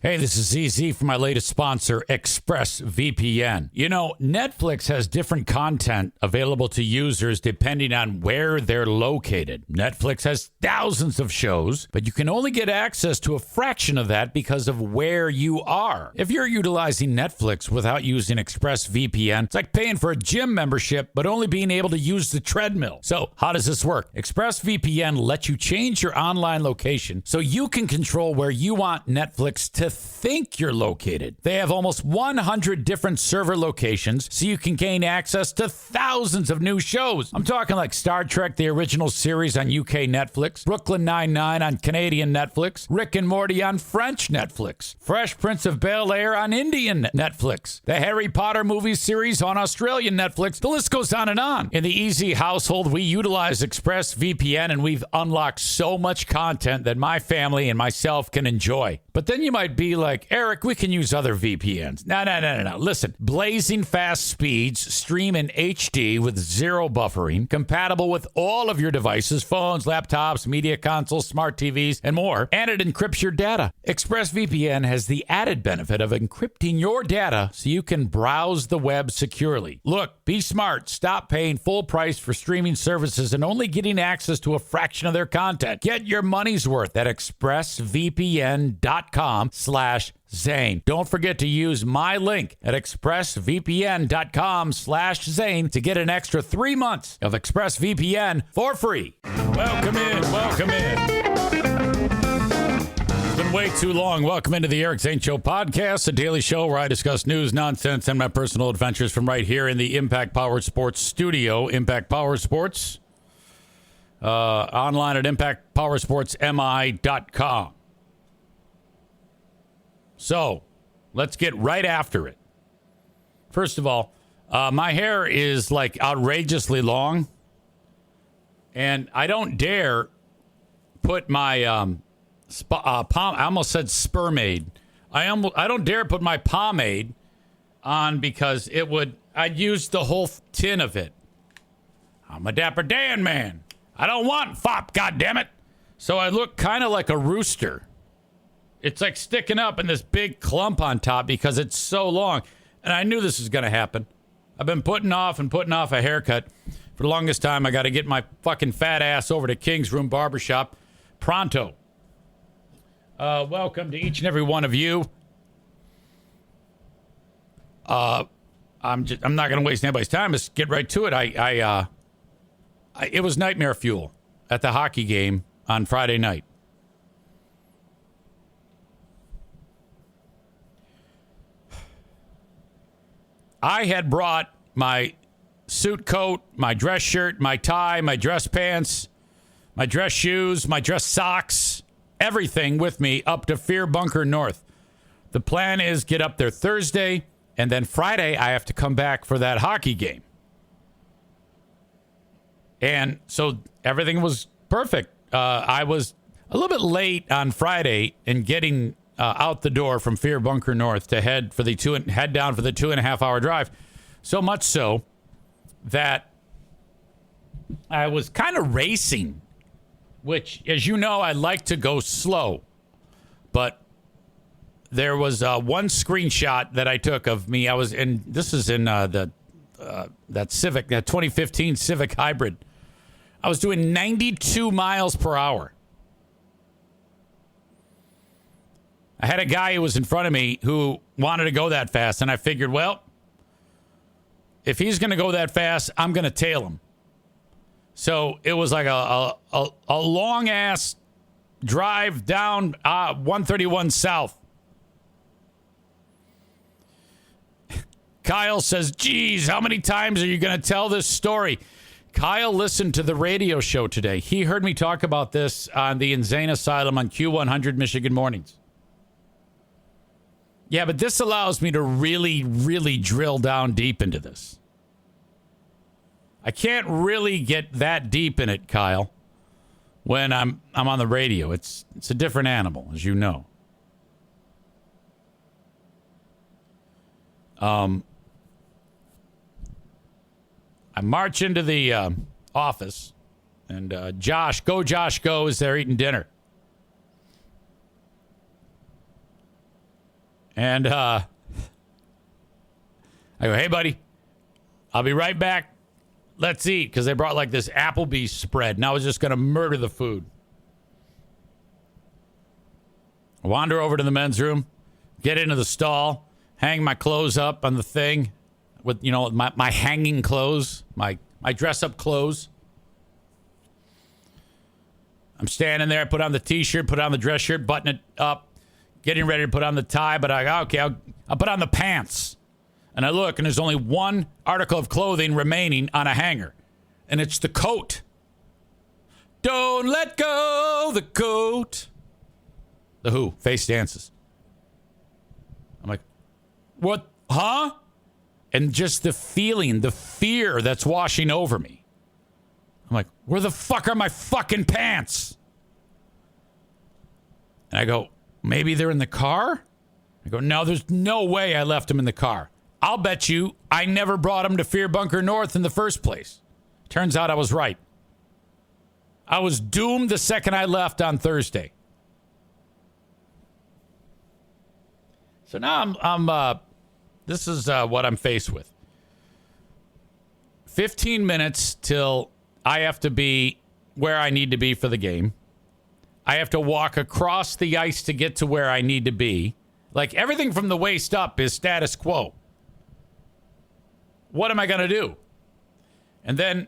Hey, this is EZ for my latest sponsor, ExpressVPN. You know, Netflix has different content available to users depending on where they're located. Netflix has thousands of shows, but you can only get access to a fraction of that because of where you are. If you're utilizing Netflix without using ExpressVPN, it's like paying for a gym membership, but only being able to use the treadmill. So, how does this work? ExpressVPN lets you change your online location so you can control where you want Netflix to think you're located. They have almost 100 different server locations, so you can gain access to thousands of new shows. I'm talking like Star Trek, the original series on UK Netflix, Brooklyn Nine-Nine on Canadian Netflix, Rick and Morty on French Netflix, Fresh Prince of Bel-Air on Indian Netflix, the Harry Potter movie series on Australian Netflix. The list goes on and on. In the EZ household, we utilize ExpressVPN, and we've unlocked so much content that my family and myself can enjoy. But then you might be like, Eric, we can use other VPNs. No. Listen, blazing fast speeds, stream in HD with zero buffering, compatible with all of your devices, phones, laptops, media consoles, smart TVs, and more. And it encrypts your data. ExpressVPN has the added benefit of encrypting your data so you can browse the web securely. Look, be smart. Stop paying full price for streaming services and only getting access to a fraction of their content. Get your money's worth at expressvpn.com/Zane. Don't forget to use my link at expressvpn.com/Zane to get an extra 3 months of ExpressVPN for free. Welcome in. It's been way too long. Welcome into the Eric Zane Show podcast, a daily show where I discuss news, nonsense, and my personal adventures from right here in the Impact Power Sports studio. Impact Power Sports. Online at impactpowersportsmi.com. So, let's get right after it. First of all, my hair is like outrageously long, and I don't dare put my I almost said spermade. I don't dare put my pomade on because I'd use the whole tin of it. I'm a Dapper Dan man. I don't want fop, goddammit. So I look kind of like a rooster. It's like sticking up in this big clump on top because it's so long. And I knew this was going to happen. I've been putting off a haircut for the longest time. I got to get my fucking fat ass over to King's Room Barbershop pronto. Welcome to each and every one of you. I'm not going to waste anybody's time. Let's get right to it. It was nightmare fuel at the hockey game on Friday night. I had brought my suit coat, my dress shirt, my tie, my dress pants, my dress shoes, my dress socks, everything with me up to Fear Bunker North. The plan is get up there Thursday, and then Friday I have to come back for that hockey game. And so everything was perfect. I was a little bit late on Friday in getting out the door from Fear Bunker North to head down for the 2.5 hour drive. So much so that I was kind of racing, which, as you know, I like to go slow. But there was one screenshot that I took of me. This is in that Civic, that 2015 Civic Hybrid. I was doing 92 miles per hour. I had a guy who was in front of me who wanted to go that fast, and I figured, well, if he's going to go that fast, I'm going to tail him. So it was like a long-ass drive down 131 South. Kyle says, geez, how many times are you going to tell this story? Kyle listened to the radio show today. He heard me talk about this on the Insane Asylum on Q100 Michigan Mornings. Yeah, but this allows me to really, really drill down deep into this. I can't really get that deep in it, Kyle, when I'm on the radio. It's a different animal, as you know. I march into the office, and Josh Go is there eating dinner. And I go, hey, buddy, I'll be right back. Let's eat. Because they brought like this Applebee's spread, and I was just going to murder the food. I wander over to the men's room, get into the stall, hang my clothes up on the thing with, my hanging clothes, my dress-up clothes. I'm standing there, put on the T-shirt, put on the dress shirt, button it up, getting ready to put on the tie, but I'll put on the pants. And I look, and there's only one article of clothing remaining on a hanger, and it's the coat. Don't let go the coat. The Who, Face Dances. I'm like, what? Huh? And just the feeling, the fear that's washing over me. I'm like, where the fuck are my fucking pants? And I go, maybe they're in the car? I go, no, there's no way I left them in the car. I'll bet you I never brought them to Fear Bunker North in the first place. Turns out I was right. I was doomed the second I left on Thursday. So now this is what I'm faced with. 15 minutes till I have to be where I need to be for the game. I have to walk across the ice to get to where I need to be. Like, everything from the waist up is status quo. What am I going to do? And then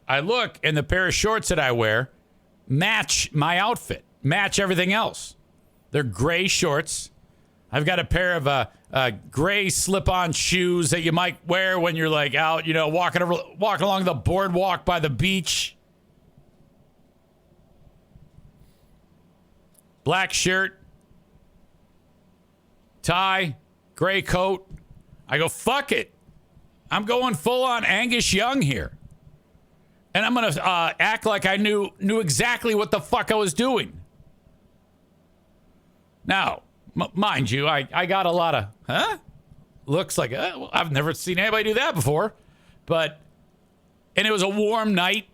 I look, and the pair of shorts that I wear match my outfit, match everything else. They're gray shorts. I've got a pair of gray slip-on shoes that you might wear when you're like out, walking along the boardwalk by the beach. Black shirt, tie, gray coat. I go, fuck it. I'm going full on Angus Young here. And I'm going to act like I knew exactly what the fuck I was doing. Now, mind you, I got a lot of, looks like, well, I've never seen anybody do that before. And it was a warm night.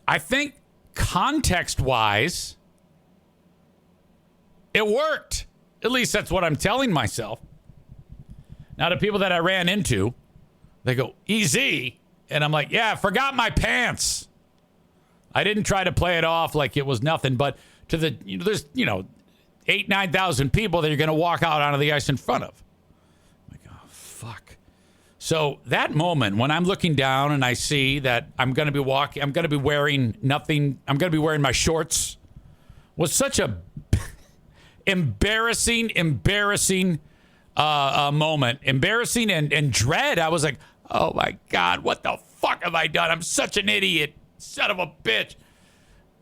I think context-wise, it worked. At least that's what I'm telling myself. Now, the people that I ran into, they go, EZ. And I'm like, yeah, I forgot my pants. I didn't try to play it off like it was nothing, but to the, there's, 8,000-9,000 people that you're going to walk out onto the ice in front of. I'm like, oh, fuck. So that moment when I'm looking down and I see that I'm going to be wearing nothing, I'm going to be wearing my shorts, was such a embarrassing moment. Embarrassing and dread. I was like, oh my God, what the fuck have I done? I'm such an idiot. Son of a bitch.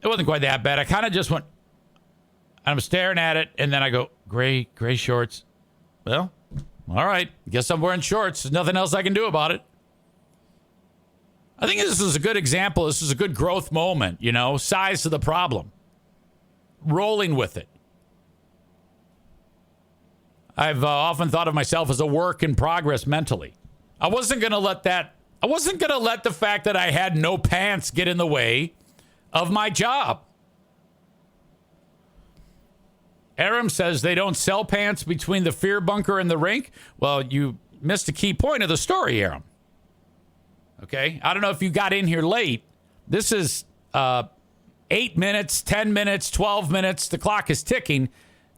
It wasn't quite that bad. I kind of just went, I'm staring at it, and then I go, gray shorts. Well, all right. Guess I'm wearing shorts. There's nothing else I can do about it. I think this is a good example. This is a good growth moment, size of the problem. Rolling with it. I've often thought of myself as a work in progress mentally. I wasn't going to let the fact that I had no pants get in the way of my job. Aram says they don't sell pants between the Fear Bunker and the rink. Well, you missed a key point of the story, Aram. Okay? I don't know if you got in here late. This is 8 minutes, 10 minutes, 12 minutes. The clock is ticking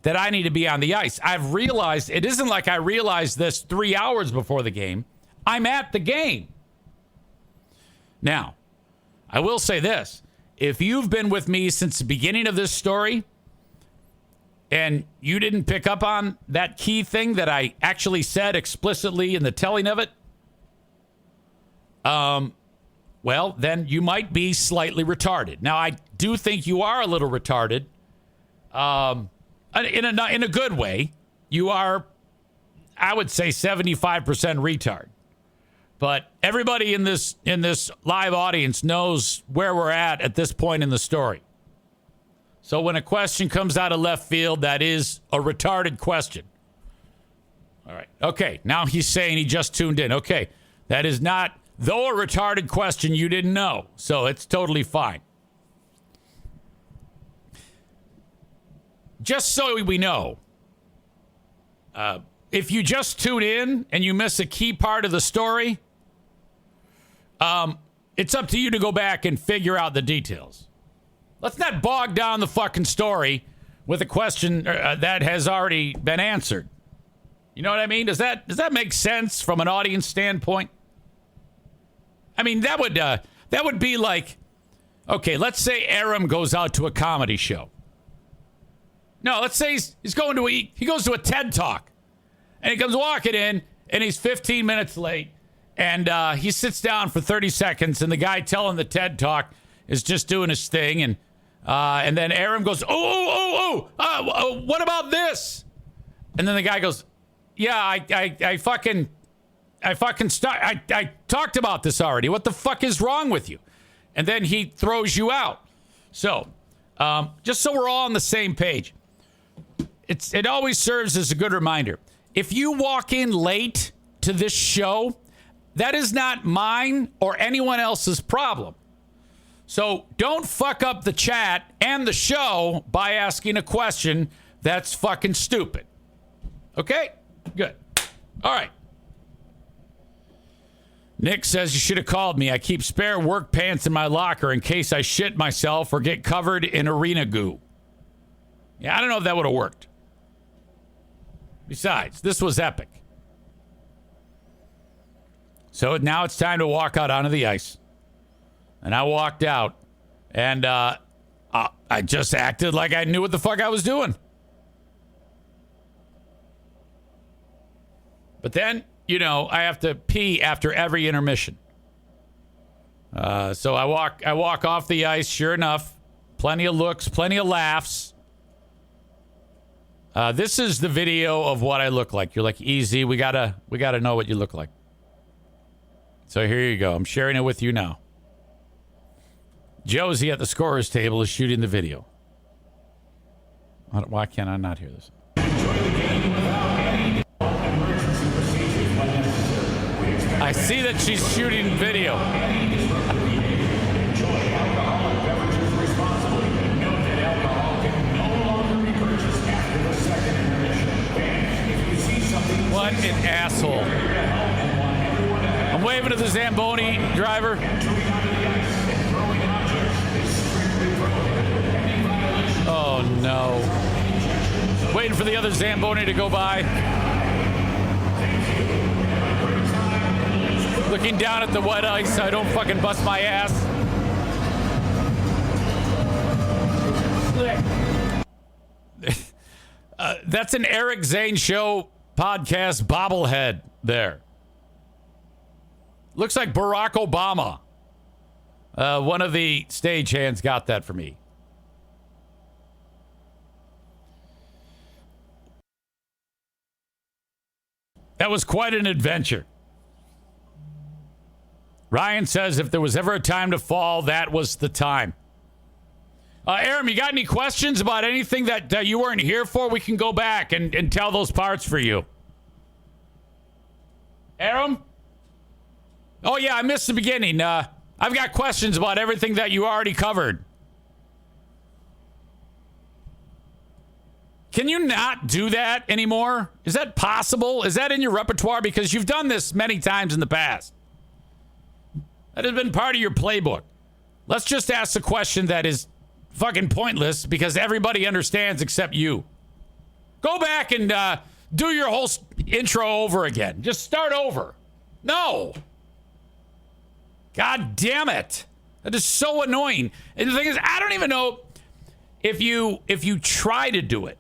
that I need to be on the ice. I've realized, it isn't like I realized this 3 hours before the game. I'm at the game. Now, I will say this. If you've been with me since the beginning of this story and you didn't pick up on that key thing that I actually said explicitly in the telling of it, well, then you might be slightly retarded. Now, I do think you are a little retarded. In a good way. You are, I would say, 75% retard. But everybody in this live audience knows where we're at this point in the story. So when a question comes out of left field, that is a retarded question. All right. Okay. Now he's saying he just tuned in. Okay. That is not, though a retarded question, you didn't know. So it's totally fine. Just so we know, If you just tune in and you miss a key part of the story, it's up to you to go back and figure out the details. Let's not bog down the fucking story with a question that has already been answered. You know what I mean? Does that make sense from an audience standpoint? I mean, that would be like, okay, let's say Aram goes out to a comedy show. No, let's say he goes to a TED Talk, and he comes walking in, and he's 15 minutes late, and he sits down for 30 seconds, and the guy telling the TED Talk is just doing his thing, and then Aram goes, what about this? And then the guy goes, yeah, I talked about this already. What the fuck is wrong with you? And then he throws you out. So, just so we're all on the same page, it always serves as a good reminder. If you walk in late to this show, that is not mine or anyone else's problem. So don't fuck up the chat and the show by asking a question that's fucking stupid. Okay? Good. All right. Nick says you should have called me. I keep spare work pants in my locker in case I shit myself or get covered in arena goo. Yeah, I don't know if that would have worked. Besides, this was epic. So now it's time to walk out onto the ice. And I walked out, and I just acted like I knew what the fuck I was doing. But then, I have to pee after every intermission. So I walk off the ice. Sure enough, plenty of looks, plenty of laughs. This is the video of what I look like. You're like, easy. We gotta know what you look like. So here you go. I'm sharing it with you now. Josie at the scorer's table is shooting the video. Why can't I not hear this? I see that she's shooting video. What an asshole. I'm waving to the Zamboni driver. Oh, no. Waiting for the other Zamboni to go by. Looking down at the wet ice so I don't fucking bust my ass. That's an Eric Zane Show podcast bobblehead there. Looks like Barack Obama. One of the stagehands got that for me. That was quite an adventure. Ryan says if there was ever a time to fall, that was the time. Aram, you got any questions about anything that you weren't here for? We can go back and tell those parts for you. Aram? Oh, yeah, I missed the beginning. I've got questions about everything that you already covered. Can you not do that anymore? Is that possible? Is that in your repertoire? Because you've done this many times in the past. That has been part of your playbook. Let's just ask a question that is fucking pointless because everybody understands except you. Go back and do your whole intro over again. Just start over. No. God damn it. That is so annoying. And the thing is, I don't even know if you try to do it.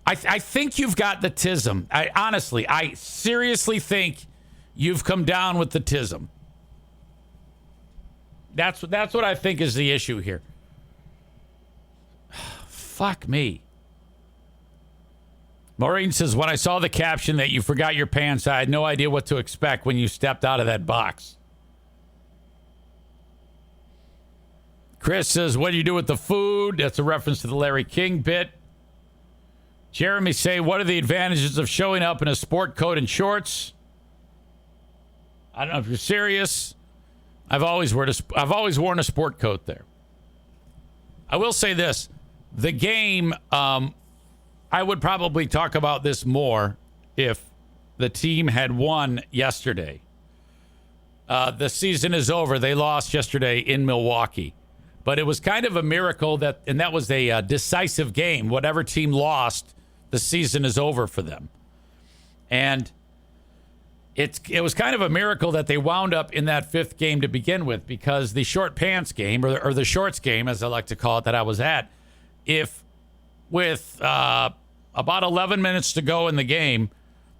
I think you've got the tism. I seriously think you've come down with the tism. That's what I think is the issue here. Fuck me. Maureen says, when I saw the caption that you forgot your pants, I had no idea what to expect when you stepped out of that box. Chris says, what do you do with the food? That's a reference to the Larry King bit. Jeremy say, what are the advantages of showing up in a sport coat and shorts? I don't know if you're serious. I've always worn a sport coat there. I will say this. The game, I I would probably talk about this more if the team had won yesterday. The season is over. They lost yesterday in Milwaukee. But it was kind of a miracle and that was a decisive game. Whatever team lost, the season is over for them. And it was kind of a miracle that they wound up in that fifth game to begin with, because the short pants game, or the shorts game, as I like to call it, that I was at, if with about 11 minutes to go in the game,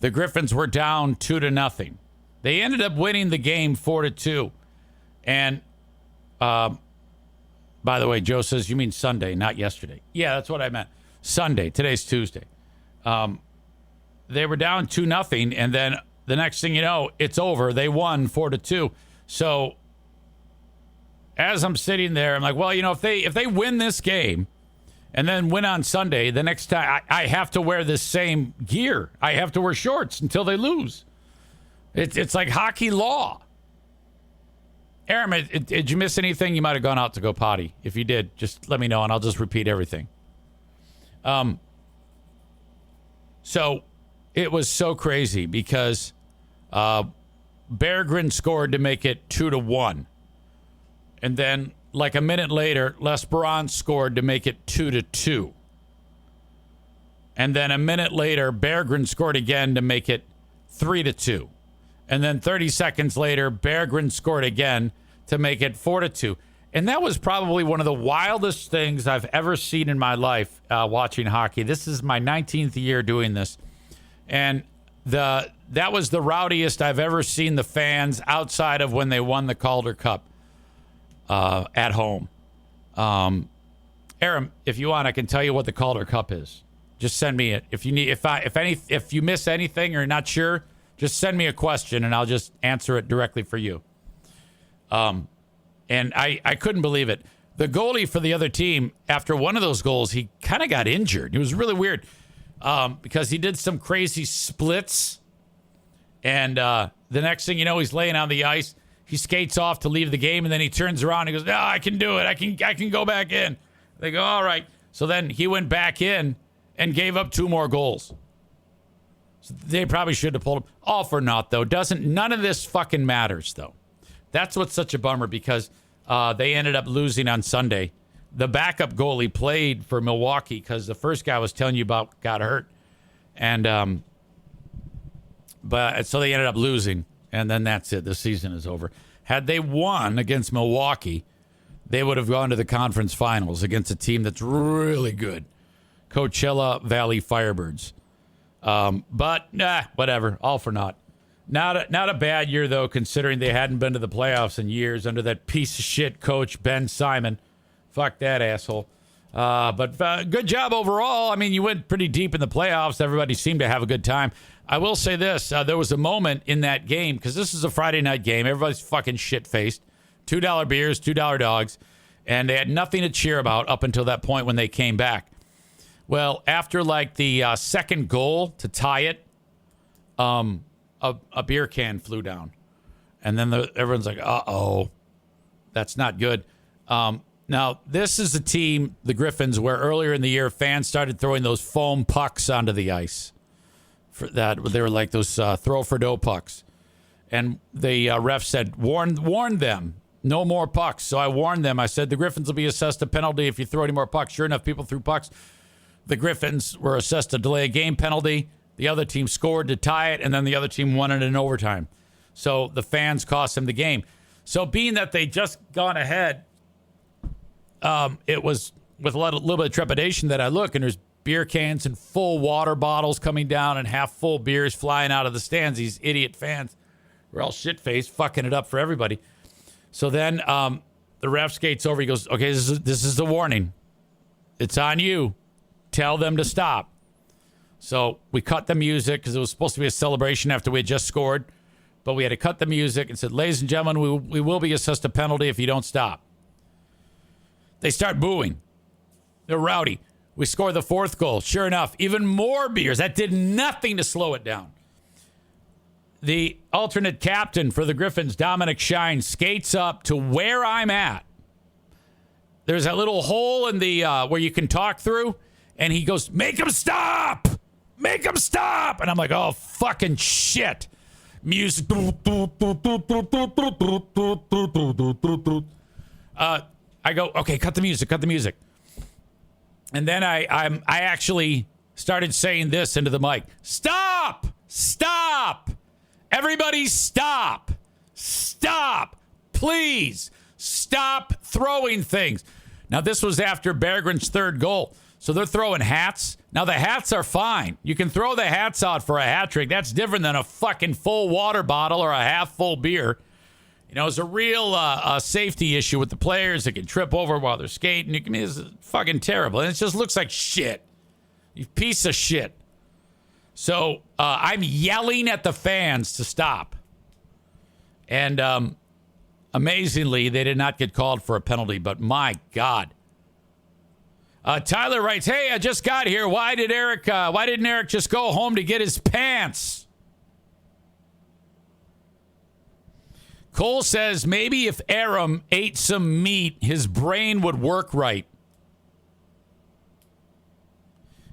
the Griffins were down 2-0. They ended up winning the game 4-2. And by the way, Joe says, you mean Sunday, not yesterday. Yeah, that's what I meant. Sunday. Today's Tuesday. They were down 2-0, and then the next thing you know, it's over. They won 4-2. So as I'm sitting there, I'm like, well, if they win this game and then win on Sunday, the next time I have to wear this same gear. I have to wear shorts until they lose. It's like hockey law. Aram, did you miss anything? You might have gone out to go potty. If you did, just let me know, and I'll just repeat everything. So it was so crazy because Berggren scored to make it 2-1. And then, like a minute later, Lesperance scored to make it 2-2. And then a minute later, Berggren scored again to make it 3-2. And then 30 seconds later, Berggren scored again to make it 4-2. And that was probably one of the wildest things I've ever seen in my life watching hockey. This is my 19th year doing this. And that was the rowdiest I've ever seen the fans outside of when they won the Calder Cup at home. Aram, if you want, I can tell you what the Calder Cup is. Just send me it. If you need, if you miss anything or you're not sure, just send me a question and I'll just answer it directly for you. And I couldn't believe it. The goalie for the other team, after one of those goals, he kind of got injured. It was really weird because he did some crazy splits. And the next thing you know, he's laying on the ice. He skates off to leave the game, and then he turns around and he goes, no, I can do it. I can go back in. They go, all right. So then he went back in and gave up 2 more goals. So they probably should have pulled him. All for naught, though. None of this fucking matters, though. That's what's such a bummer, because they ended up losing on Sunday. The backup goalie played for Milwaukee because the first guy I was telling you about got hurt. And but so they ended up losing, and then that's it. The season is over. Had they won against Milwaukee, they would have gone to the conference finals against a team that's really good, Coachella Valley Firebirds. But whatever. All for naught. Not a bad year, though, considering they hadn't been to the playoffs in years under that piece of shit coach, Ben Simon. Fuck that asshole. But good job overall. I mean, you went pretty deep in the playoffs. Everybody seemed to have a good time. I will say this. There was a moment in that game, because this is a Friday night game. Everybody's fucking shit-faced. $2 beers, $2 dogs. And they had nothing to cheer about up until that point when they came back. Well, after like the second goal to tie it, a beer can flew down. And then everyone's like, uh-oh, that's not good. Now, this is a team, the Griffins, where earlier in the year, fans started throwing those foam pucks onto the ice. For that, they were like those throw-for-dough pucks. And the ref said, warn them, no more pucks. So I warned them. I said, the Griffins will be assessed a penalty if you throw any more pucks. Sure enough, people threw pucks. The Griffins were assessed a delay of game penalty. The other team scored to tie it, and then the other team won it in overtime. So the fans cost them the game. So being that they just gone ahead, it was with a little bit of trepidation that I look, and there's beer cans and full water bottles coming down and half full beers flying out of the stands. These idiot fans were all shit-faced, fucking it up for everybody. So then the ref skates over. He goes, okay, this is the warning. It's on you. Tell them to stop. So we cut the music because it was supposed to be a celebration after we had just scored. But we had to cut the music and said, ladies and gentlemen, we will be assessed a penalty if you don't stop. They start booing. They're rowdy. We score the 4th goal. Sure enough, even more beers. That did nothing to slow it down. The alternate captain for the Griffins, Dominic Shine, skates up to where I'm at. There's a little hole in the where you can talk through. And he goes, make him stop! Make him stop! And I'm like, oh, fucking shit. Music. I go, okay, cut the music. And then I actually started saying this into the mic. Stop! Stop! Everybody stop! Stop! Please stop throwing things. Now, this was after Berggren's third goal. So they're throwing hats. Now, the hats are fine. You can throw the hats out for a hat trick. That's different than a fucking full water bottle or a half full beer. You know, it's a real safety issue with the players that can trip over while they're skating. It's fucking terrible. And it just looks like shit. You piece of shit. So I'm yelling at the fans to stop. And amazingly, they did not get called for a penalty. But my God. Tyler writes, hey, I just got here. Why didn't Eric just go home to get his pants? Cole says maybe if Aram ate some meat, his brain would work right.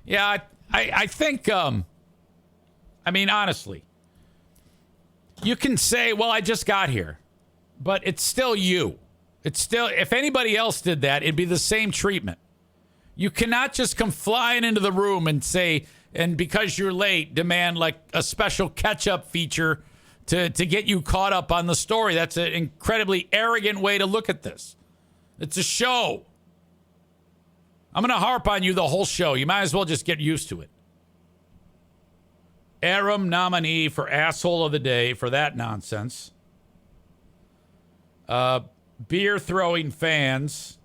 Yeah, I think, I mean, honestly, you can say, well, I just got here, but it's still you. It's still, if anybody else did that, it'd be the same treatment. You cannot just come flying into the room and say, and because you're late, demand like a special catch-up feature to get you caught up on the story. That's an incredibly arrogant way to look at this. It's a show. I'm going to harp on you the whole show. You might as well just get used to it. Aram nominee for asshole of the day for that nonsense. Beer throwing fans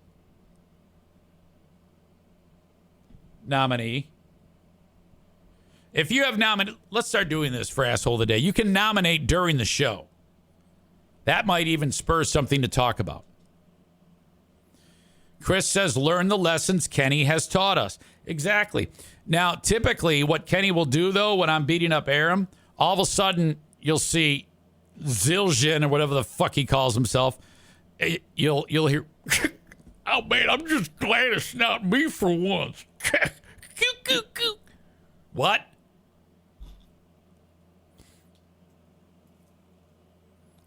nominee. If you have nominated, let's start doing this for asshole of the day. You can nominate during the show. That might even spur something to talk about. Chris says, learn the lessons Kenny has taught us. Exactly. Now, typically what Kenny will do, though, when I'm beating up Aram, all of a sudden you'll see Zildjian or whatever the fuck he calls himself. You'll hear, oh, man, I'm just glad it's not me for once. What?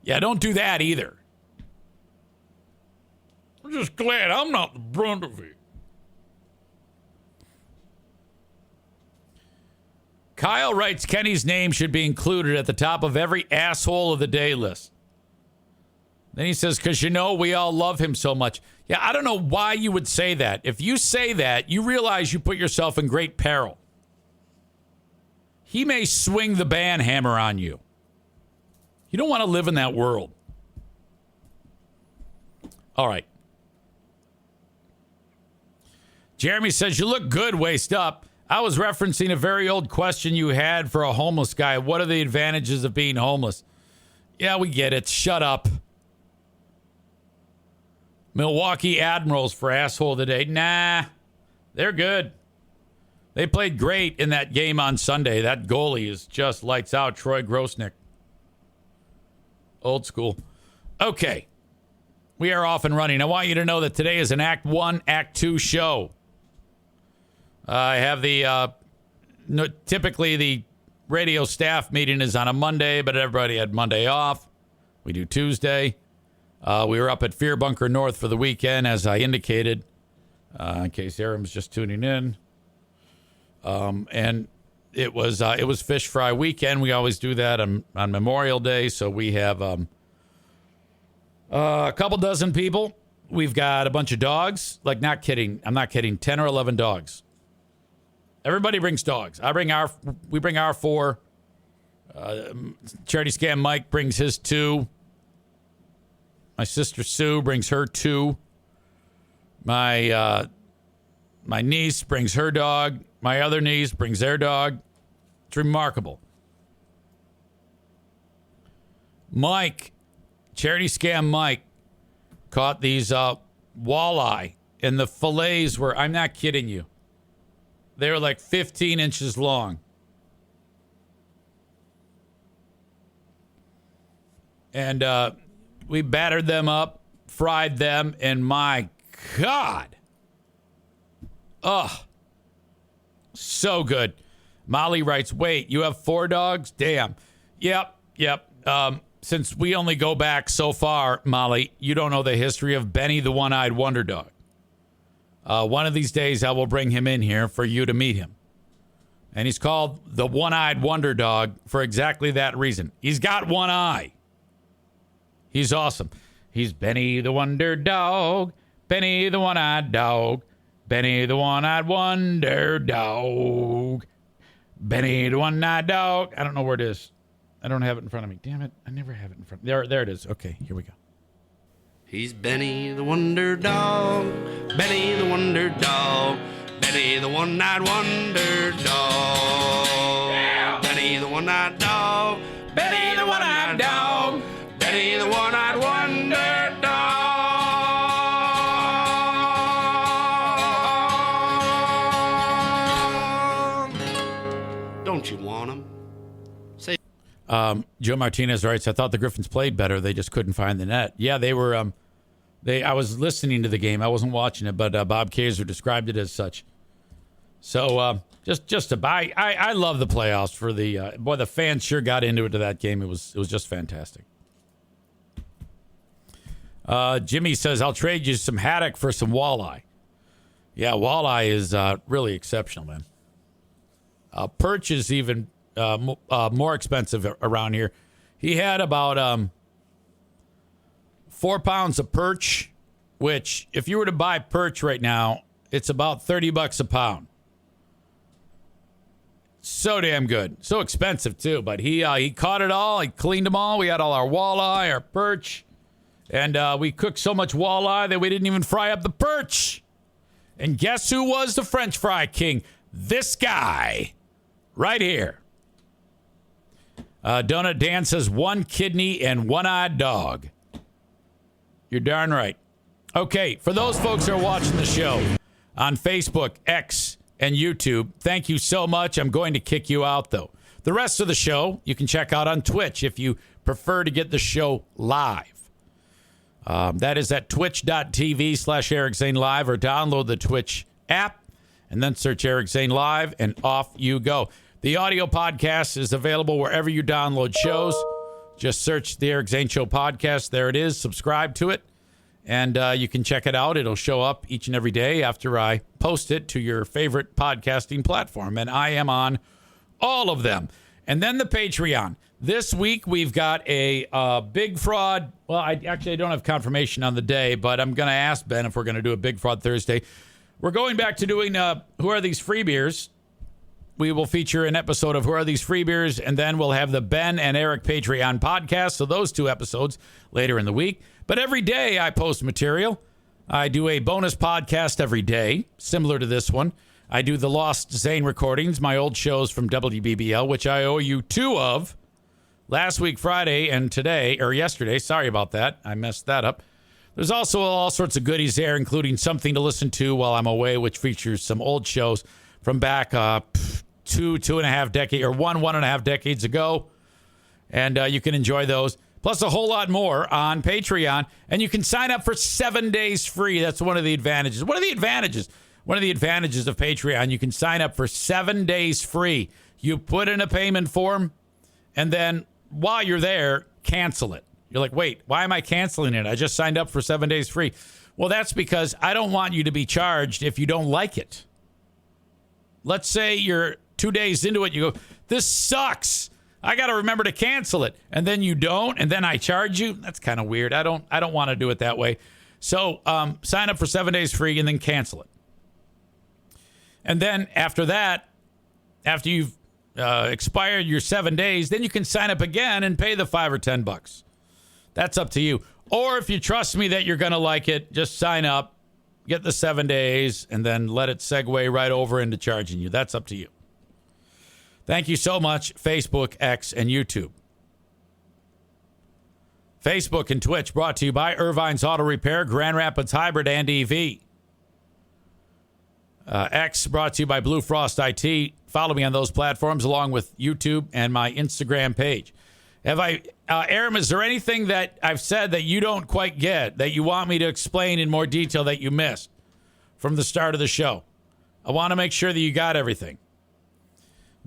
Yeah, don't do that either. I'm just glad I'm not the brunt of it. Kyle writes Kenny's name should be included at the top of every asshole of the day list. Then he says, because you know we all love him so much. Yeah, I don't know why you would say that. If you say that, you realize you put yourself in great peril. He may swing the ban hammer on you. You don't want to live in that world. All right. Jeremy says, you look good, waist up. I was referencing a very old question you had for a homeless guy. What are the advantages of being homeless? Yeah, we get it. Shut up. Milwaukee Admirals for asshole today. Nah, they're good. They played great in that game on Sunday. That goalie is just lights out. Troy Grosnick. Old school. Okay. We are off and running. I want you to know that today is an Act 1, Act 2 show. I have the, typically the radio staff meeting is on a Monday, but everybody had Monday off. We do Tuesday. We were up at Fear Bunker North for the weekend, as I indicated, in case Aram's just tuning in. And it was Fish Fry weekend. We always do that on Memorial Day. So we have a couple dozen people. We've got a bunch of dogs. Like, not kidding. I'm not kidding. 10 or 11 dogs. Everybody brings dogs. We bring our 4. Charity Scam Mike brings his 2. My sister Sue brings her 2. My niece brings her dog. My other niece brings their dog. It's remarkable. Mike, Charity Scam Mike, caught these walleye, and the fillets were, I'm not kidding you, they were like 15 inches long. And we battered them up, fried them, and my God. Ugh. So good. Molly writes, wait, you have 4 dogs? Damn. Yep. Since we only go back so far, Molly, you don't know the history of Benny the One-Eyed Wonder Dog. One of these days, I will bring him in here for you to meet him. And he's called the One-Eyed Wonder Dog for exactly that reason. He's got one eye. He's awesome. He's Benny the Wonder Dog. Benny the One-Eyed Dog. Benny the One-Eyed Wonder Dog. Benny the One-Eyed Dog. I don't know where it is. I don't have it in front of me. Damn it. I never have it in front of me. There it is. Okay, here we go. He's Benny the Wonder Dog. Benny the Wonder Dog. Benny the One-Eyed Wonder Dog. Yeah. Benny the One-Eyed Dog. Benny the One-Eyed Dog. Benny the One-Eyed Wonder Dog. Don't you want him? Say. Joe Martinez writes, I thought the Griffins played better. They just couldn't find the net. Yeah, they were. I was listening to the game. I wasn't watching it, but Bob Kaiser described it as such. So just to buy, I love the playoffs for the boy. The fans sure got into it to that game. It was just fantastic. Jimmy says, I'll trade you some haddock for some walleye. Yeah, walleye is really exceptional, man. Perch is even more expensive around here. He had about 4 pounds of perch, which if you were to buy perch right now, it's about $30 a pound. So damn good. So expensive, too. But he caught it all. He cleaned them all. We had all our walleye, our perch. And we cooked so much walleye that we didn't even fry up the perch. And guess who was the French fry king? This guy right here. Donut Dan says 1 kidney and 1-eyed dog. You're darn right. Okay, for those folks who are watching the show on Facebook, X, and YouTube, thank you so much. I'm going to kick you out, though. The rest of the show, you can check out on Twitch if you prefer to get the show live. That is at twitch.tv/Eric Zane Live, or download the Twitch app and then search Eric Zane Live, and off you go. The audio podcast is available wherever you download shows. Just search the Eric Zane Show podcast. There it is. Subscribe to it. And you can check it out. It'll show up each and every day after I post it to your favorite podcasting platform. And I am on all of them. And then the Patreon. This week we've got a big fraud. Well, I don't have confirmation on the day, but I'm going to ask Ben if we're going to do a big fraud Thursday. We're going back to doing Who Are These Free Beers? We will feature an episode of Who Are These Free Beers? And then we'll have the Ben and Eric Patreon podcast. So those 2 episodes later in the week. But every day I post material. I do a bonus podcast every day, similar to this one. I do the Lost Zane recordings, my old shows from WBBL, which I owe you 2 of. Last week, Friday, and today, or yesterday. Sorry about that. I messed that up. There's also all sorts of goodies there, including something to listen to while I'm away, which features some old shows from back 2.5 decades, or 1.5 decades ago. And you can enjoy those. Plus a whole lot more on Patreon. And you can sign up for 7 days free. That's one of the advantages. One of the advantages of Patreon, you can sign up for 7 days free. You put in a payment form, and then while you're there, cancel it. You're like, wait, why am I canceling it? I just signed up for 7 days free. Well, that's because I don't want you to be charged if you don't like it. Let's say you're 2 days into it, you go, this sucks. I got to remember to cancel it. And then you don't, and then I charge you. That's kind of weird. I don't want to do it that way. So sign up for 7 days free and then cancel it. And then after that, after you've expired your 7 days, then you can sign up again and pay the $5 or $10. That's up to you. Or if you trust me that you're going to like it, just sign up, get the 7 days, and then let it segue right over into charging you. That's up to you. Thank you so much, Facebook, X, and YouTube. Facebook and Twitch brought to you by Irvine's Auto Repair, Grand Rapids Hybrid, and EV. X brought to you by Blue Frost IT. Follow me on those platforms along with YouTube and my Instagram page. Aram, is there anything that I've said that you don't quite get, that you want me to explain in more detail that you missed from the start of the show? I want to make sure that you got everything.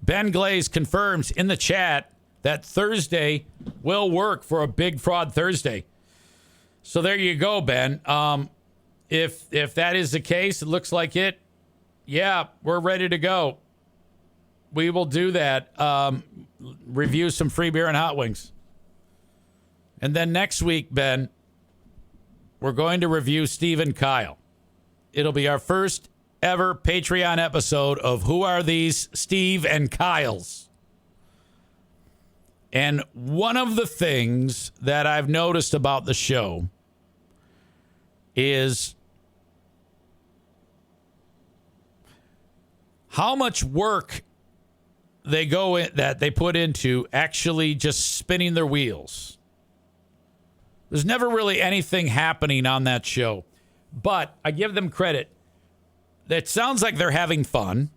Ben Glaze confirms in the chat that Thursday will work for a Big Fraud Thursday. So there you go, Ben. If that is the case, it looks like it. Yeah, we're ready to go. We will do that. Review some free beer and hot wings. And then next week, Ben, we're going to review Steve and Kyle. It'll be our first ever Patreon episode of Who Are These Steve and Kyles? And one of the things that I've noticed about the show is how much work they put into actually just spinning their wheels. There's never really anything happening on that show, but I give them credit. That sounds like they're having fun,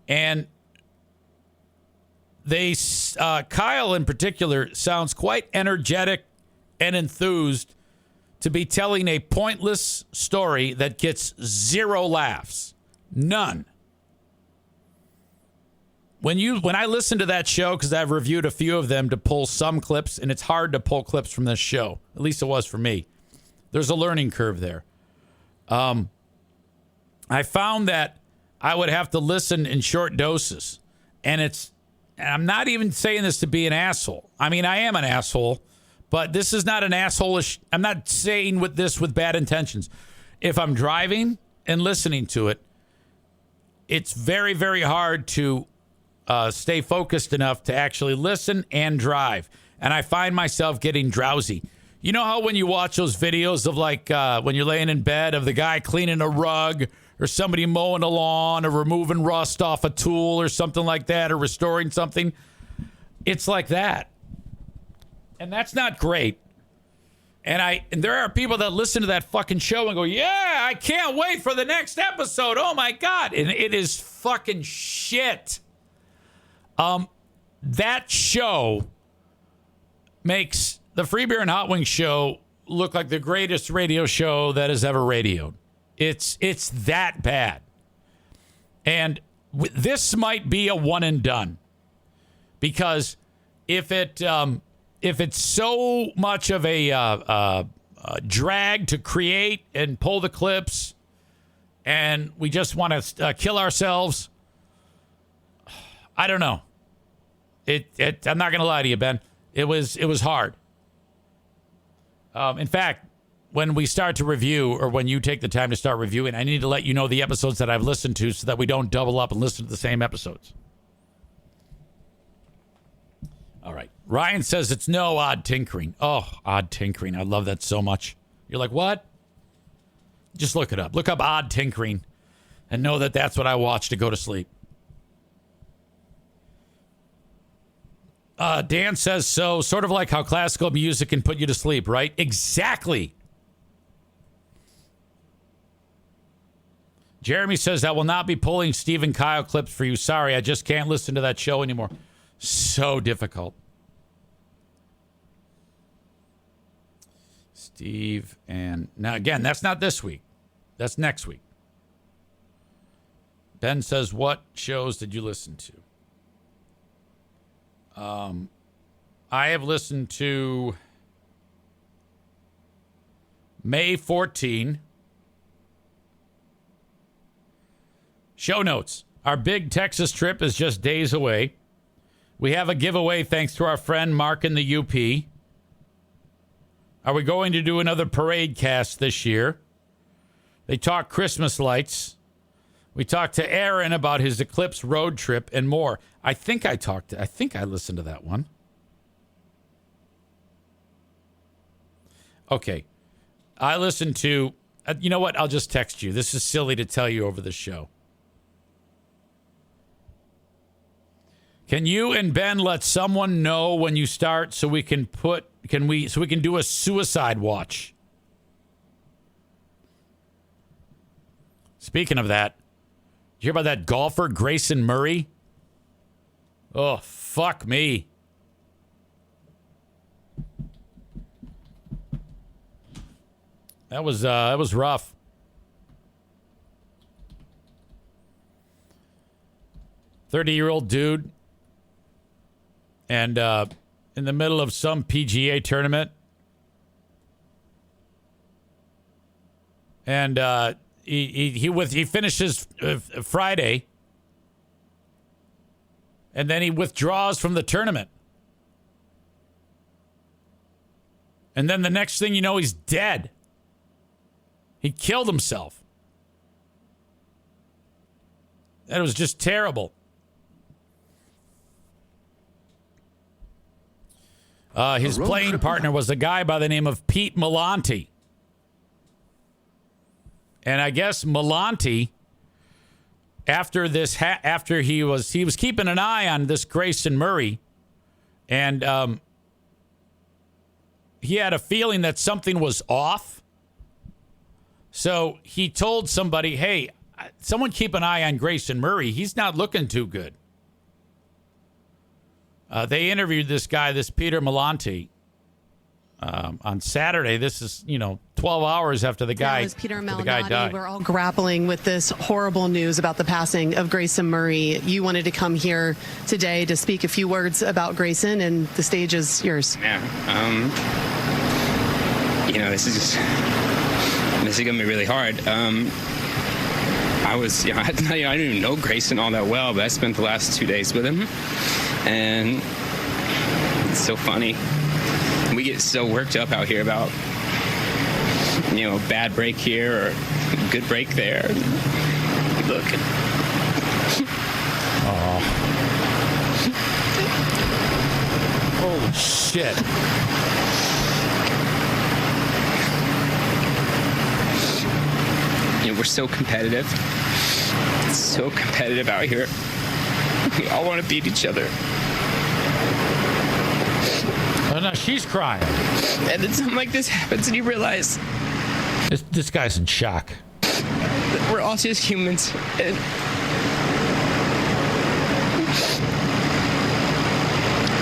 and Kyle in particular sounds quite energetic and enthused to be telling a pointless story that gets zero laughs. None. When I listen to that show, because I've reviewed a few of them to pull some clips, and it's hard to pull clips from this show. At least it was for me. There's a learning curve there. I found that I would have to listen in short doses. And I'm not even saying this to be an asshole. I mean, I am an asshole, but this is not an asshole-ish. I'm not saying this with bad intentions. If I'm driving and listening to it, it's very, very hard to stay focused enough to actually listen and drive. And I find myself getting drowsy. You know how when you watch those videos of when you're laying in bed of the guy cleaning a rug or somebody mowing a lawn or removing rust off a tool or something like that or restoring something? It's like that. And that's not great. And there are people that listen to that fucking show and go, yeah, I can't wait for the next episode. Oh my God. And it is fucking shit. That show makes the Free Beer and Hot Wings show look like the greatest radio show that has ever radioed. It's that bad. And this might be a one and done. Because if it's so much of a drag to create and pull the clips, and we just want to kill ourselves, I don't know. I'm not going to lie to you, Ben. It was hard. In fact, when we start to review, or when you take the time to start reviewing, I need to let you know the episodes that I've listened to so that we don't double up and listen to the same episodes. All right. Ryan says it's no odd tinkering. Oh, odd tinkering. I love that so much. You're like, what? Just look it up. Look up odd tinkering and know that that's what I watch to go to sleep. Dan says, so sort of like how classical music can put you to sleep, right? Exactly. Jeremy says, I will not be pulling Steve and Kyle clips for you. Sorry, I just can't listen to that show anymore. So difficult. Steve and... Now, again, that's not this week. That's next week. Ben says, what shows did you listen to? I have listened to May 14. Show notes. Our big Texas trip is just days away. We have a giveaway thanks to our friend Mark in the UP. Are we going to do another parade cast this year? They talk Christmas lights. We talked to Aaron about his Eclipse road trip and more. I think I listened to that one. Okay. I listened to, you know what? I'll just text you. This is silly to tell you over the show. Can you and Ben let someone know when you start so we can do a suicide watch? Speaking of that, did you hear about that golfer, Grayson Murray? Oh, fuck me. That was rough. 30-year-old dude. And in the middle of some PGA tournament. And he finishes Friday. And then he withdraws from the tournament. And then the next thing you know, he's dead. He killed himself. That was just terrible. His playing partner was a guy by the name of Pete Malonti. And I guess Malonti, after he was keeping an eye on this Grayson Murray, and he had a feeling that something was off. So he told somebody, hey, someone keep an eye on Grayson Murray. He's not looking too good. They interviewed this guy, this Peter Malonti, on Saturday. This is, 12 hours after the guy died. We're all grappling with this horrible news about the passing of Grayson Murray. You wanted to come here today to speak a few words about Grayson, and the stage is yours. Yeah. This is going to be really hard. I didn't even know Grayson all that well, but I spent the last 2 days with him. And it's so funny. We get so worked up out here about, a bad break here or a good break there. Look. Oh. Holy shit. We're so competitive. It's so competitive out here. We all want to beat each other. Oh, no, she's crying. And then something like this happens and you realize... This guy's in shock. We're all just humans. And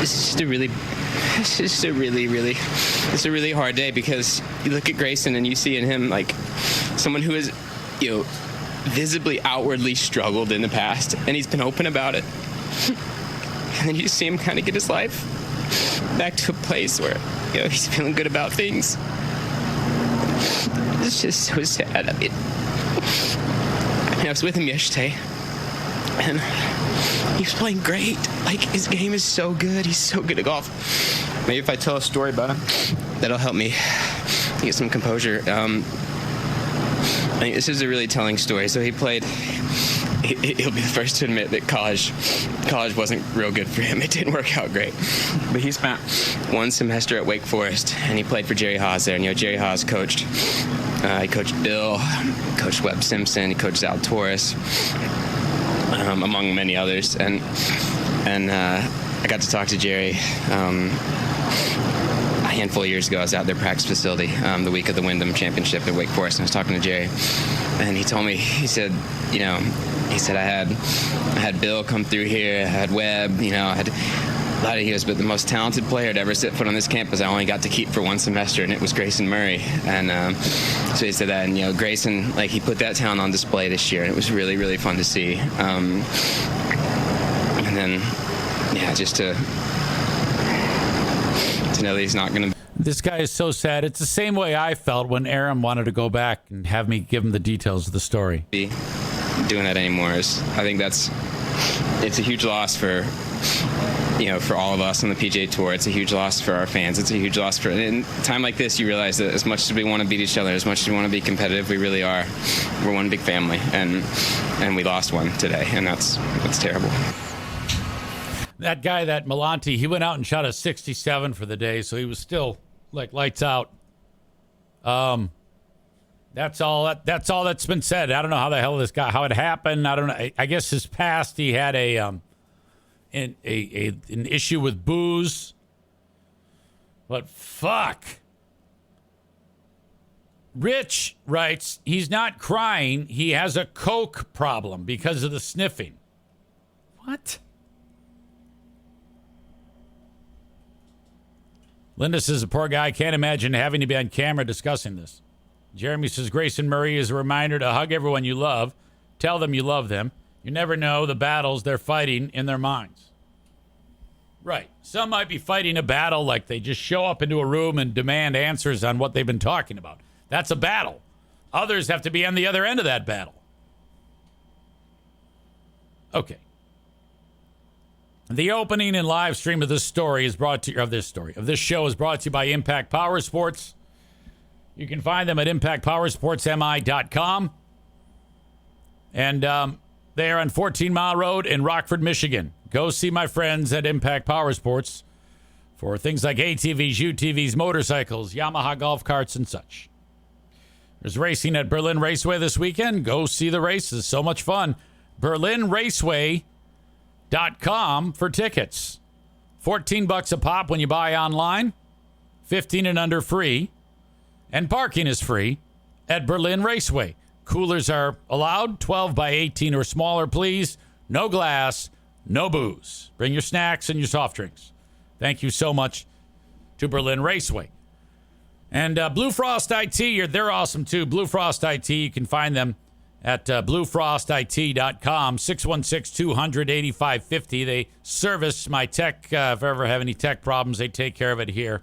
it's a really hard day, because you look at Grayson and you see in him like someone who is, visibly outwardly struggled in the past, and he's been open about it. And then you see him kind of get his life back to a place where, he's feeling good about things. It's just so sad. I was with him yesterday, and he was playing great. Like, his game is so good. He's so good at golf. Maybe if I tell a story about him, that'll help me get some composure. I think this is a really telling story. So he played, he'll be the first to admit that college wasn't real good for him. It didn't work out great. But he spent one semester at Wake Forest, and he played for Jerry Haas there. And, Jerry Haas coached, he coached Bill, coached Webb Simpson, he coached Al Torres, among many others. And I got to talk to Jerry a handful of years ago. I was out at their practice facility the week of the Wyndham Championship at Wake Forest, and I was talking to Jerry, and he told me, he said I had Bill come through here, I had Webb, I had a lot of heroes, but the most talented player to ever set foot on this campus I only got to keep for one semester, and it was Grayson Murray. And so he said that, and Grayson, like, he put that talent on display this year, and it was really, really fun to see. And then, just to know that he's not going to. This guy is so sad. It's the same way I felt when Aram wanted to go back and have me give him the details of the story. Be doing that anymore. It's a huge loss for all of us on the PGA Tour. It's a huge loss for our fans. It's a huge loss for. In a time like this, you realize that as much as we want to beat each other, as much as we want to be competitive, we really are. We're one big family, and we lost one today, and that's terrible. That guy, that Malonti, he went out and shot a 67 for the day, so he was still like lights out. That's all that's been said. I don't know how the hell how it happened. I don't know. I guess his past, he had an issue with booze. But fuck. Rich writes, he's not crying. He has a coke problem because of the sniffing. What? Linda says, the poor guy can't imagine having to be on camera discussing this. Jeremy says, Grayson Murray is a reminder to hug everyone you love. Tell them you love them. You never know the battles they're fighting in their minds. Right. Some might be fighting a battle like they just show up into a room and demand answers on what they've been talking about. That's a battle. Others have to be on the other end of that battle. Okay. The opening and live stream of this story is brought to you, of this show is brought to you by Impact Power Sports. You can find them at impactpowersportsmi.com. And they are on 14 Mile Road in Rockford, Michigan. Go see my friends at Impact Power Sports for things like ATVs, UTVs, motorcycles, Yamaha golf carts, and such. There's racing at Berlin Raceway this weekend. Go see the races. So much fun. BerlinRaceway.com for tickets. $14 a pop when you buy online. 15 and under free. And parking is free at Berlin Raceway. Coolers are allowed, 12 by 18 or smaller, please. No glass, no booze. Bring your snacks and your soft drinks. Thank you so much to Berlin Raceway. And Blue Frost IT, they're awesome too. Blue Frost IT, you can find them at bluefrostit.com, 616-200-8550. They service my tech. If I ever have any tech problems, they take care of it here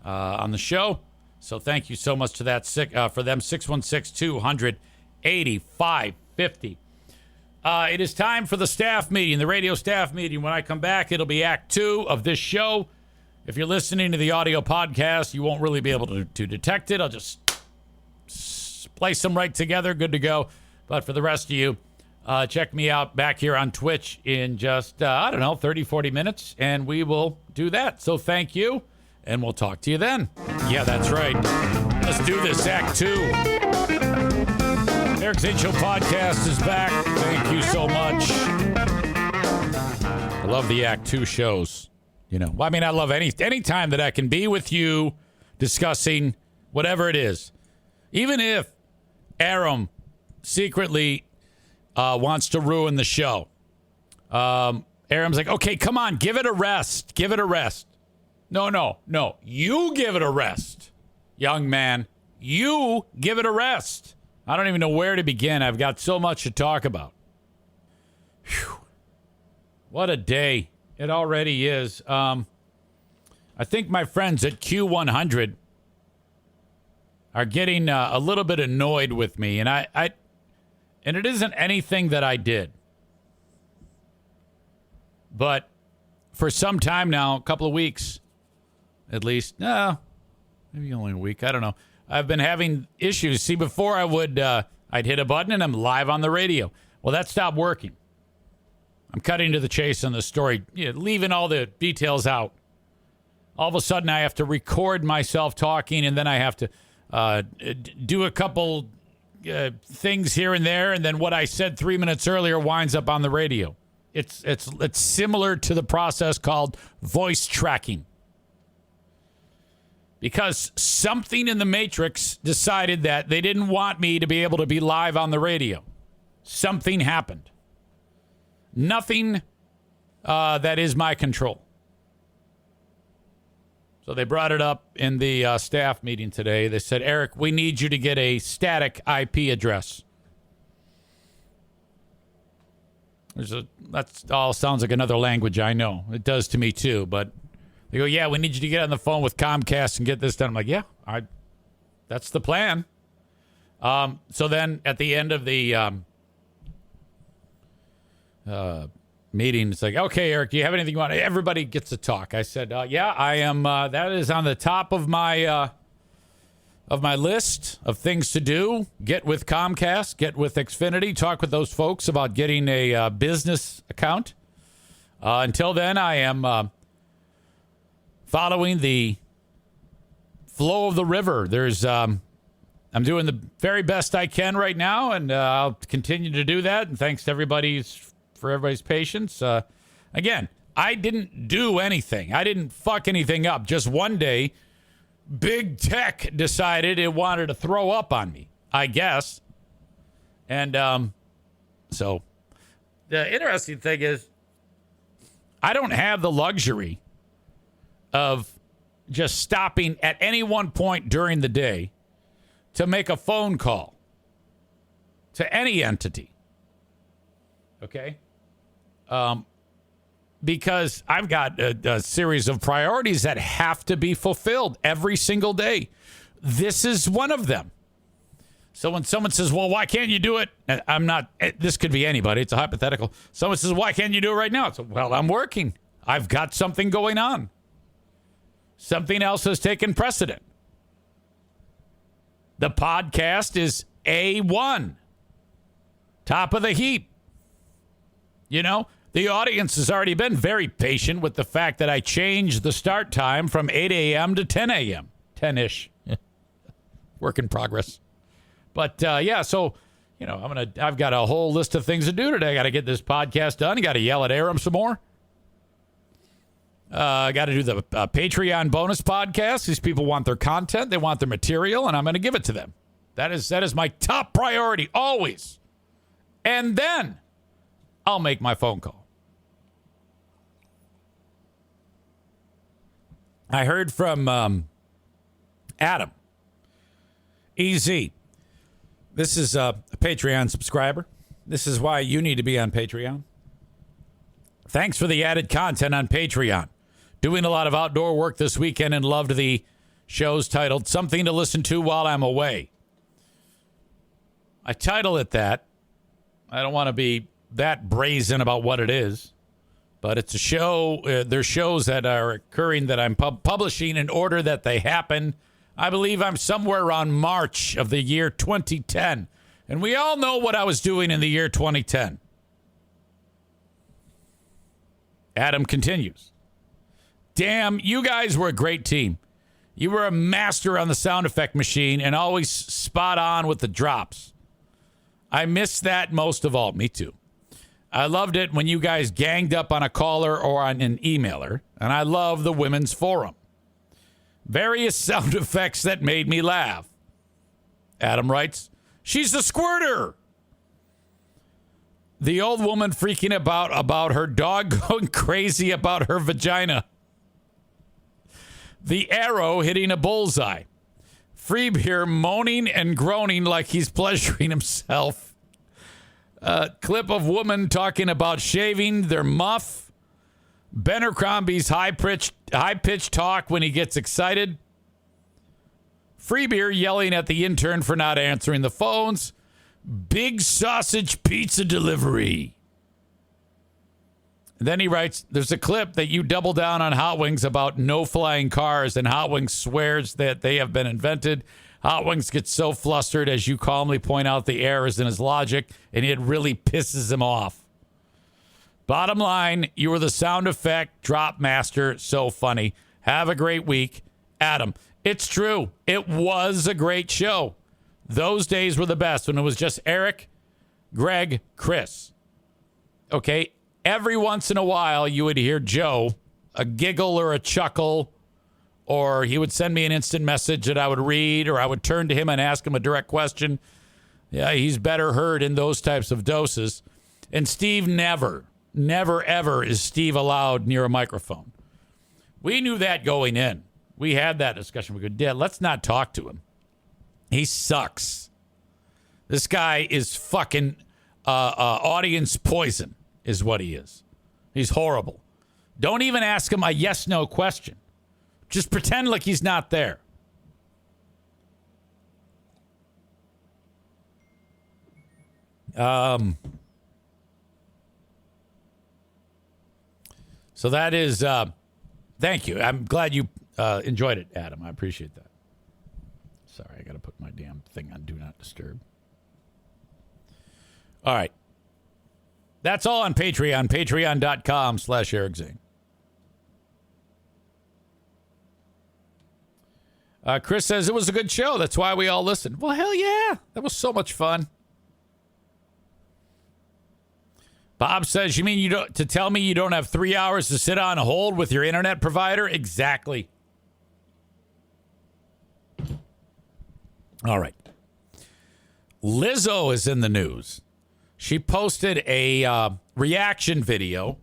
on the show. So thank you so much to that for them, 616-200-8550. It is time for the staff meeting, the radio staff meeting. When I come back, it'll be Act 2 of this show. If you're listening to the audio podcast, you won't really be able to detect it. I'll just splice them right together. Good to go. But for the rest of you, check me out back here on Twitch in just, 30, 40 minutes, and we will do that. So thank you, and we'll talk to you then. Yeah, that's right. Let's do this, Act 2. Eric's Zane Show podcast is back. Thank you so much. I love the Act 2 shows. You know, I mean, I love any time that I can be with you discussing whatever it is. Even if Aram secretly wants to ruin the show. Aram's like, okay, come on, give it a rest. Give it a rest. No. You give it a rest, young man. You give it a rest. I don't even know where to begin. I've got so much to talk about. Whew. What a day. It already is. I think my friends at Q100 are getting a little bit annoyed with me, and and it isn't anything that I did. But for some time now, a couple of weeks, at least, maybe only a week, I don't know. I've been having issues. See, before I'd hit a button and I'm live on the radio. Well, that stopped working. I'm cutting to the chase on the story, leaving all the details out. All of a sudden, I have to record myself talking, and then I have to do a couple things here and there, and then what I said 3 minutes earlier winds up on the radio. It's similar to the process called voice tracking. Because something in the Matrix decided that they didn't want me to be able to be live on the radio. Something happened. Nothing that is my control. So they brought it up in the staff meeting today. They said, Eric, we need you to get a static IP address. That all sounds like another language, I know. It does to me too. But they go, yeah, we need you to get on the phone with Comcast and get this done. I'm like, yeah, that's the plan. So then at the end of the meeting, it's like, okay, Eric, do you have anything you want? Everybody gets to talk. I said, yeah, I am. That is on the top of my list of things to do. Get with Comcast, get with Xfinity, talk with those folks about getting a business account. Until then, I am following the flow of the river. I'm doing the very best I can right now, and I'll continue to do that. And thanks to for everybody's patience. Again, I didn't do anything. I didn't fuck anything up. Just one day, big tech decided it wanted to throw up on me, I guess. And so the interesting thing is I don't have the luxury of just stopping at any one point during the day to make a phone call to any entity. Okay? Because I've got a series of priorities that have to be fulfilled every single day. This is one of them. So when someone says, well, why can't you do it? I'm not, this could be anybody. It's a hypothetical. Someone says, why can't you do it right now? It's, well, I'm working. I've got something going on. Something else has taken precedent. The podcast is A1. Top of the heap. You know, the audience has already been very patient with the fact that I changed the start time from 8 a.m. to 10 a.m. 10-ish. Work in progress. But, yeah, so, you know, I've got a whole list of things to do today. I got to get this podcast done. I got to yell at Aram some more. I got to do the Patreon bonus podcast. These people want their content. They want their material, and I'm going to give it to them. That is my top priority, always. And then I'll make my phone call. I heard from Adam. EZ. This is a Patreon subscriber. This is why you need to be on Patreon. Thanks for the added content on Patreon. Doing a lot of outdoor work this weekend and loved the shows titled Something to Listen to While I'm Away. I title it that. I don't want to be that brazen about what it is, but it's a show. There's shows that are occurring that I'm publishing in order that they happen. I believe I'm somewhere around March of the year 2010. And we all know what I was doing in the year 2010. Adam continues. Damn, you guys were a great team. You were a master on the sound effect machine and always spot on with the drops. I miss that most of all. Me too. I loved it when you guys ganged up on a caller or on an emailer. And I love the women's forum. Various sound effects that made me laugh. Adam writes, she's a squirter. The old woman freaking about her dog going crazy about her vagina. The arrow hitting a bullseye. Free beer moaning and groaning like he's pleasuring himself. Clip of woman talking about shaving their muff. Bennercrombie's high-pitched talk when he gets excited. Free beer yelling at the intern for not answering the phones. Big sausage pizza delivery. And then he writes, there's a clip that you double down on Hot Wings about no flying cars, and Hot Wings swears that they have been invented. Hot Wings gets so flustered as you calmly point out the errors in his logic, and it really pisses him off. Bottom line, you were the sound effect drop master. So funny. Have a great week. Adam. It's true. It was a great show. Those days were the best when it was just Eric, Greg, Chris. Okay. Every once in a while, you would hear Joe, a giggle or a chuckle, or he would send me an instant message that I would read, or I would turn to him and ask him a direct question. Yeah, he's better heard in those types of doses. And Steve never, ever is Steve allowed near a microphone. We knew that going in. We had that discussion. We go, Dad, let's not talk to him. He sucks. This guy is fucking audience poison is what he is. He's horrible. Don't even ask him a yes-no question. Just pretend like he's not there. So that is, thank you. I'm glad you enjoyed it, Adam. I appreciate that. Sorry, I got to put my damn thing on Do Not Disturb. All right. That's all on Patreon, patreon.com/Eric Zane. Chris says it was a good show. That's why we all listened. Well, hell yeah. That was so much fun. Bob says, you mean to tell me you don't have 3 hours to sit on hold with your internet provider? Exactly. All right. Lizzo is in the news. She posted a reaction video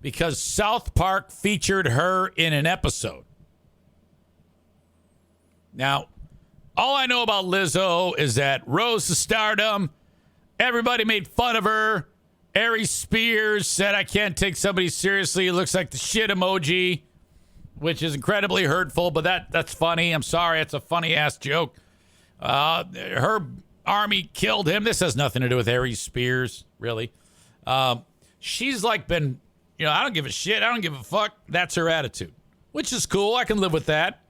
because South Park featured her in an episode. Now, all I know about Lizzo is that rose to stardom. Everybody made fun of her. Ari Spears said, I can't take somebody seriously. It looks like the shit emoji, which is incredibly hurtful, but that's funny. I'm sorry. It's a funny-ass joke. Her army killed him. This has nothing to do with Ari Spears, really. She's like been, I don't give a shit. I don't give a fuck. That's her attitude, which is cool. I can live with that.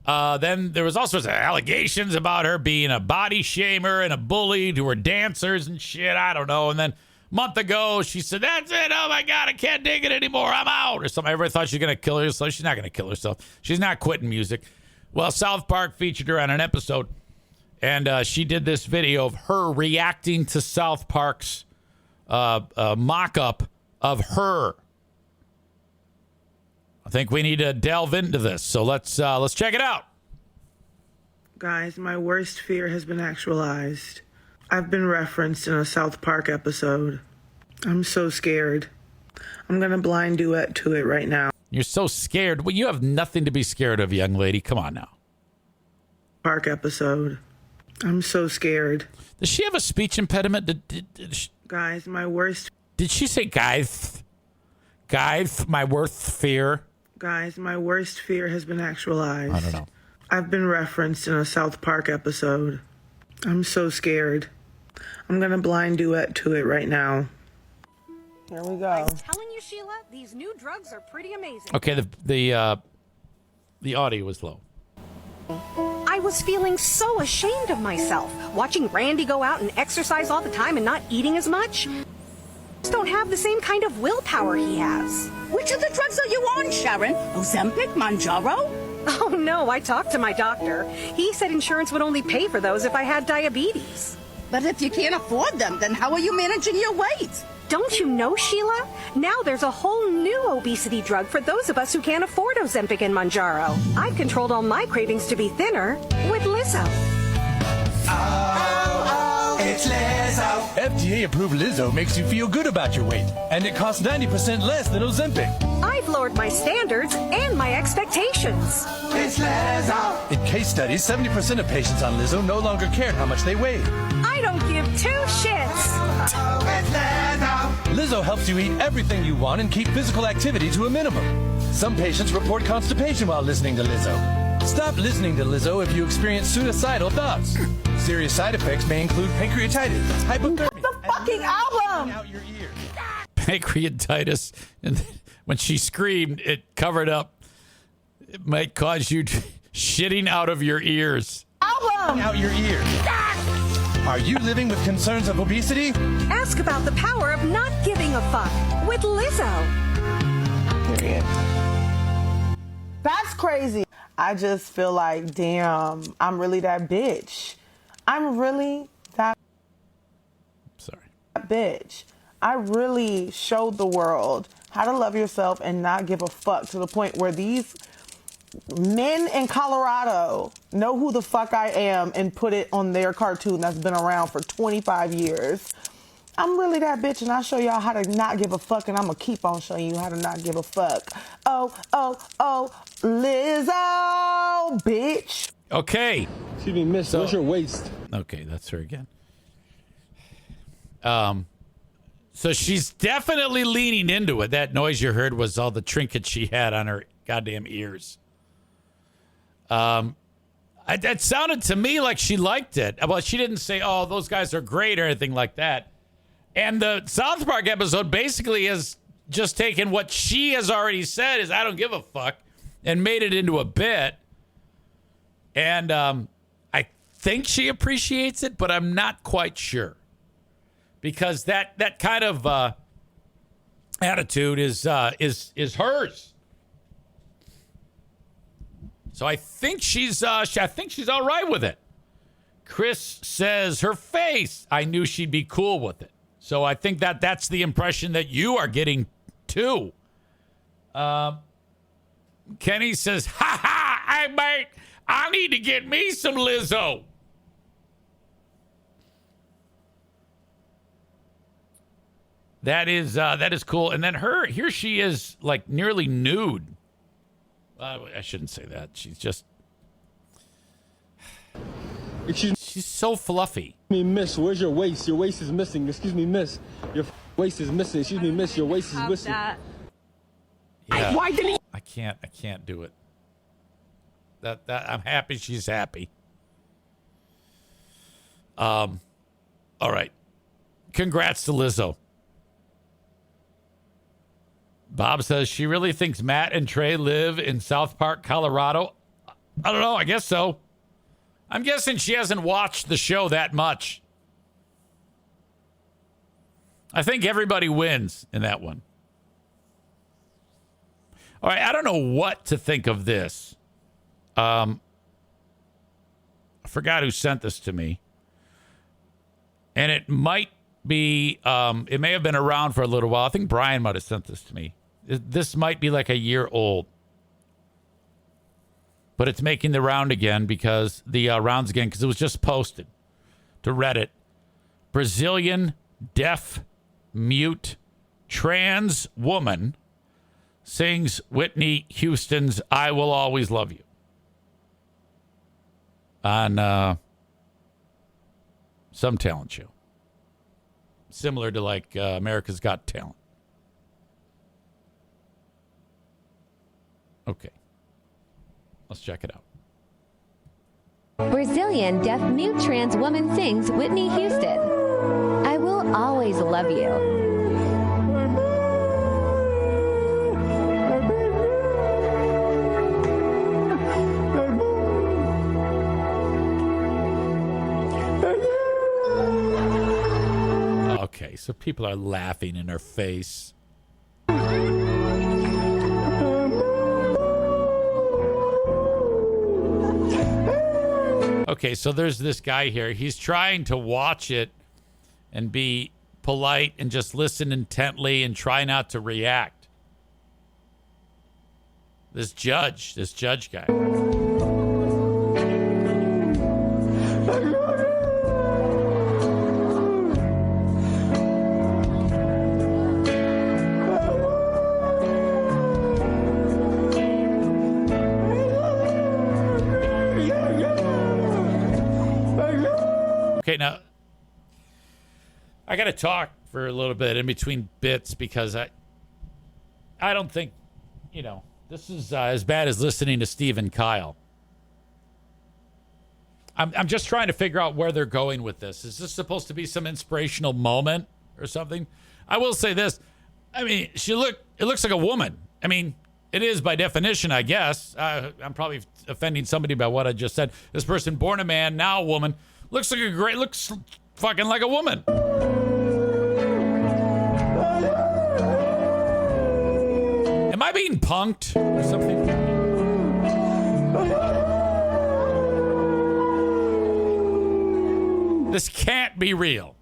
Then there was all sorts of allegations about her being a body shamer and a bully to her dancers and shit. I don't know. And then a month ago, she said, that's it. Oh, my God, I can't take it anymore. I'm out. Or something. Everybody thought she was going to kill herself. She's not going to kill herself. She's not quitting music. Well, South Park featured her on an episode, and she did this video of her reacting to South Park's mock-up of her. I think we need to delve into this, so let's check it out. Guys, my worst fear has been actualized. I've been referenced in a South Park episode. I'm so scared. I'm gonna blind duet to it right now. You're so scared. Well, you have nothing to be scared of, young lady. Come on now. Park episode. I'm so scared. Does she have a speech impediment? Guys, my worst... Did she say guys? Guys, my worst fear? Guys, my worst fear has been actualized. I don't know. I've been referenced in a South Park episode. I'm so scared. I'm gonna blind duet to it right now. Here we go. I'm telling you, Sheila, these new drugs are pretty amazing. Okay, the audio was low. I was feeling so ashamed of myself, watching Randy go out and exercise all the time and not eating as much. Just don't have the same kind of willpower he has. Which of the drugs are you on, Sharon? Ozempic, Mounjaro? Oh no, I talked to my doctor. He said insurance would only pay for those if I had diabetes. But if you can't afford them, then how are you managing your weight? Don't you know, Sheila? Now there's a whole new obesity drug for those of us who can't afford Ozempic and Mounjaro. I've controlled all my cravings to be thinner with Lizzo. It's Lizzo. FDA-approved Lizzo makes you feel good about your weight, and it costs 90% less than Ozempic. I've lowered my standards and my expectations. It's Lizzo. In case studies, 70% of patients on Lizzo no longer cared how much they weighed. I don't give two shits. It's Lizzo. Lizzo helps you eat everything you want and keep physical activity to a minimum. Some patients report constipation while listening to Lizzo. Stop listening to Lizzo if you experience suicidal thoughts. Serious side effects may include pancreatitis, hypothermia, The fucking album! out your ears. Pancreatitis, and when she screamed, it covered up. It might cause you shitting out of your ears. Album! Out your ears. Are you living with concerns of obesity? Ask about the power of not giving a fuck with Lizzo. Period. That's crazy. I just feel like, damn, I'm really that bitch. I'm really that Sorry. bitch. I really showed the world how to love yourself and not give a fuck to the point where these men in Colorado know who the fuck I am and put it on their cartoon that's been around for 25 years. I'm really that bitch, and I'll show y'all how to not give a fuck, and I'm going to keep on showing you how to not give a fuck. Oh, Lizzo, bitch. Okay. Excuse me, miss, what's your waist? Okay, that's her again. So she's definitely leaning into it. That noise you heard was all the trinkets she had on her goddamn ears. That sounded to me like she liked it. Well, she didn't say, oh, those guys are great or anything like that. And the South Park episode basically has just taken what she has already said is I don't give a fuck and made it into a bit. And I think she appreciates it, but I'm not quite sure. Because that kind of attitude is hers. So I think she's all right with it. Chris says her face. I knew she'd be cool with it. So I think that's the impression that you are getting too. Kenny says, "Ha ha! I need to get me some Lizzo." That is cool. And then here she is, like nearly nude. I shouldn't say that. She's just. She's so fluffy. Me, miss, where's your waist? Your waist is missing. Excuse me, miss. Your waist is missing. Excuse me, miss. Your waist is missing. Yeah. I can't do it. That I'm happy she's happy. All right. Congrats to Lizzo. Bob says she really thinks Matt and Trey live in South Park, Colorado. I don't know. I guess so. I'm guessing she hasn't watched the show that much. I think everybody wins in that one. All right. I don't know what to think of this. I forgot who sent this to me. And it might be, it may have been around for a little while. I think Brian might have sent this to me. This might be like a year old. But it's making the round again because the rounds again, because it was just posted to Reddit. Brazilian deaf, mute, trans woman sings Whitney Houston's I Will Always Love You on some talent show. Similar to like America's Got Talent. Okay. Let's check it out. Brazilian deaf mute trans woman sings Whitney Houston. I will always love you. Okay, so people are laughing in her face. Okay, so there's this guy here. He's trying to watch it and be polite and just listen intently and try not to react. This judge guy. Okay, now I got to talk for a little bit in between bits because I don't think, this is as bad as listening to Steve and Kyle. I'm just trying to figure out where they're going with this. Is this supposed to be some inspirational moment or something? I will say this. I mean, it looks like a woman. I mean, it is by definition, I guess. I'm probably offending somebody by what I just said. This person, born a man, now a woman. Looks fucking like a woman. Am I being punked or something? This can't be real.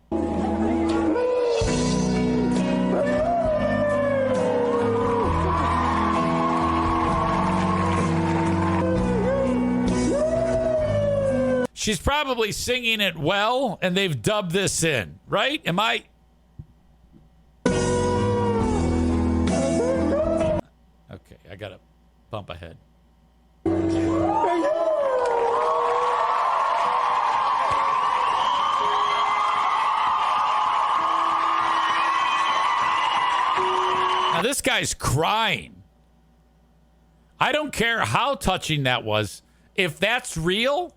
She's probably singing it well, and they've dubbed this in, right? Am I? Okay, I gotta bump ahead. Now this guy's crying. I don't care how touching that was. If that's real,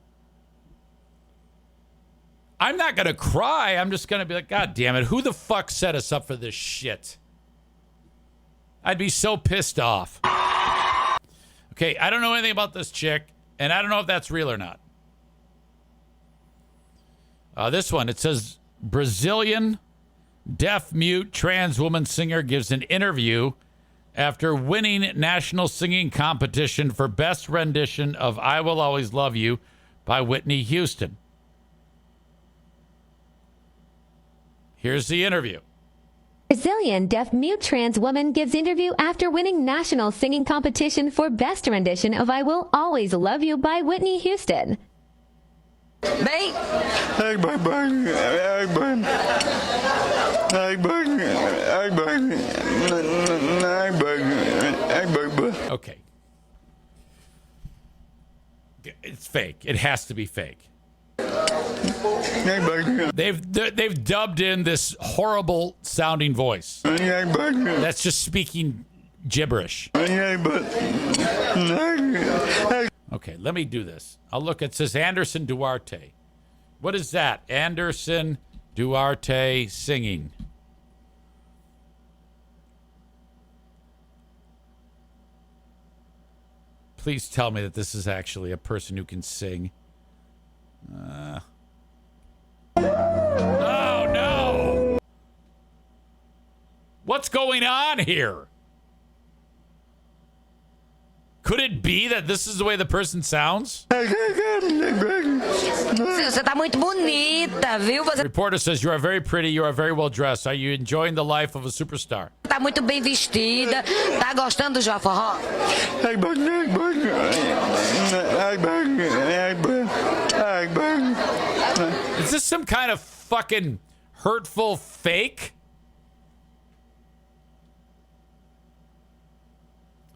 I'm not going to cry. I'm just going to be like, God damn it. Who the fuck set us up for this shit? I'd be so pissed off. Okay, I don't know anything about this chick, and I don't know if that's real or not. This one, it says, Brazilian deaf mute trans woman singer gives an interview after winning national singing competition for best rendition of I Will Always Love You by Whitney Houston. Here's the interview. Brazilian deaf mute trans woman gives interview after winning national singing competition for best rendition of I Will Always Love You by Whitney Houston. Bait. Okay. It's fake. It has to be fake. They've dubbed in this horrible sounding voice. That's just speaking gibberish. Okay, let me do this. I'll look. It says Anderson Duarte. What is that? Anderson Duarte singing. Please tell me that this is actually a person who can sing. Oh, no! What's going on here? Could it be that this is the way the person sounds? Você tá muito bonita, viu? Você Reporter says, you are very pretty, you are very well dressed. Are you enjoying the life of a superstar? tá muito bem vestida. Tá gostando do Joforró? Is this some kind of fucking hurtful fake?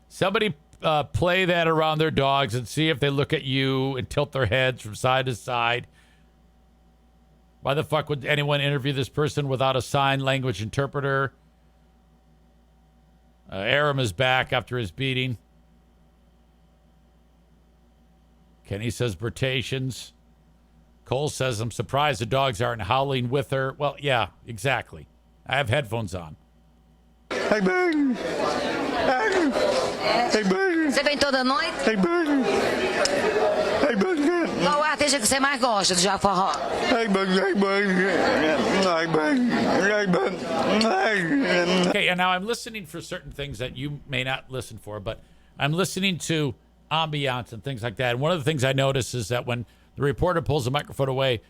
Somebody play that around their dogs and see if they look at you and tilt their heads from side to side. Why the fuck would anyone interview this person without a sign language interpreter? Aram is back after his beating. Kenny says Bertations. Cole says, I'm surprised the dogs aren't howling with her. Well, yeah, exactly. I have headphones on. Você vem toda noite? Qual artista que você mais gosta do Joforró? Okay, and now I'm listening for certain things that you may not listen for, but I'm listening to ambiance and things like that. And one of the things I notice is that when the reporter pulls the microphone away,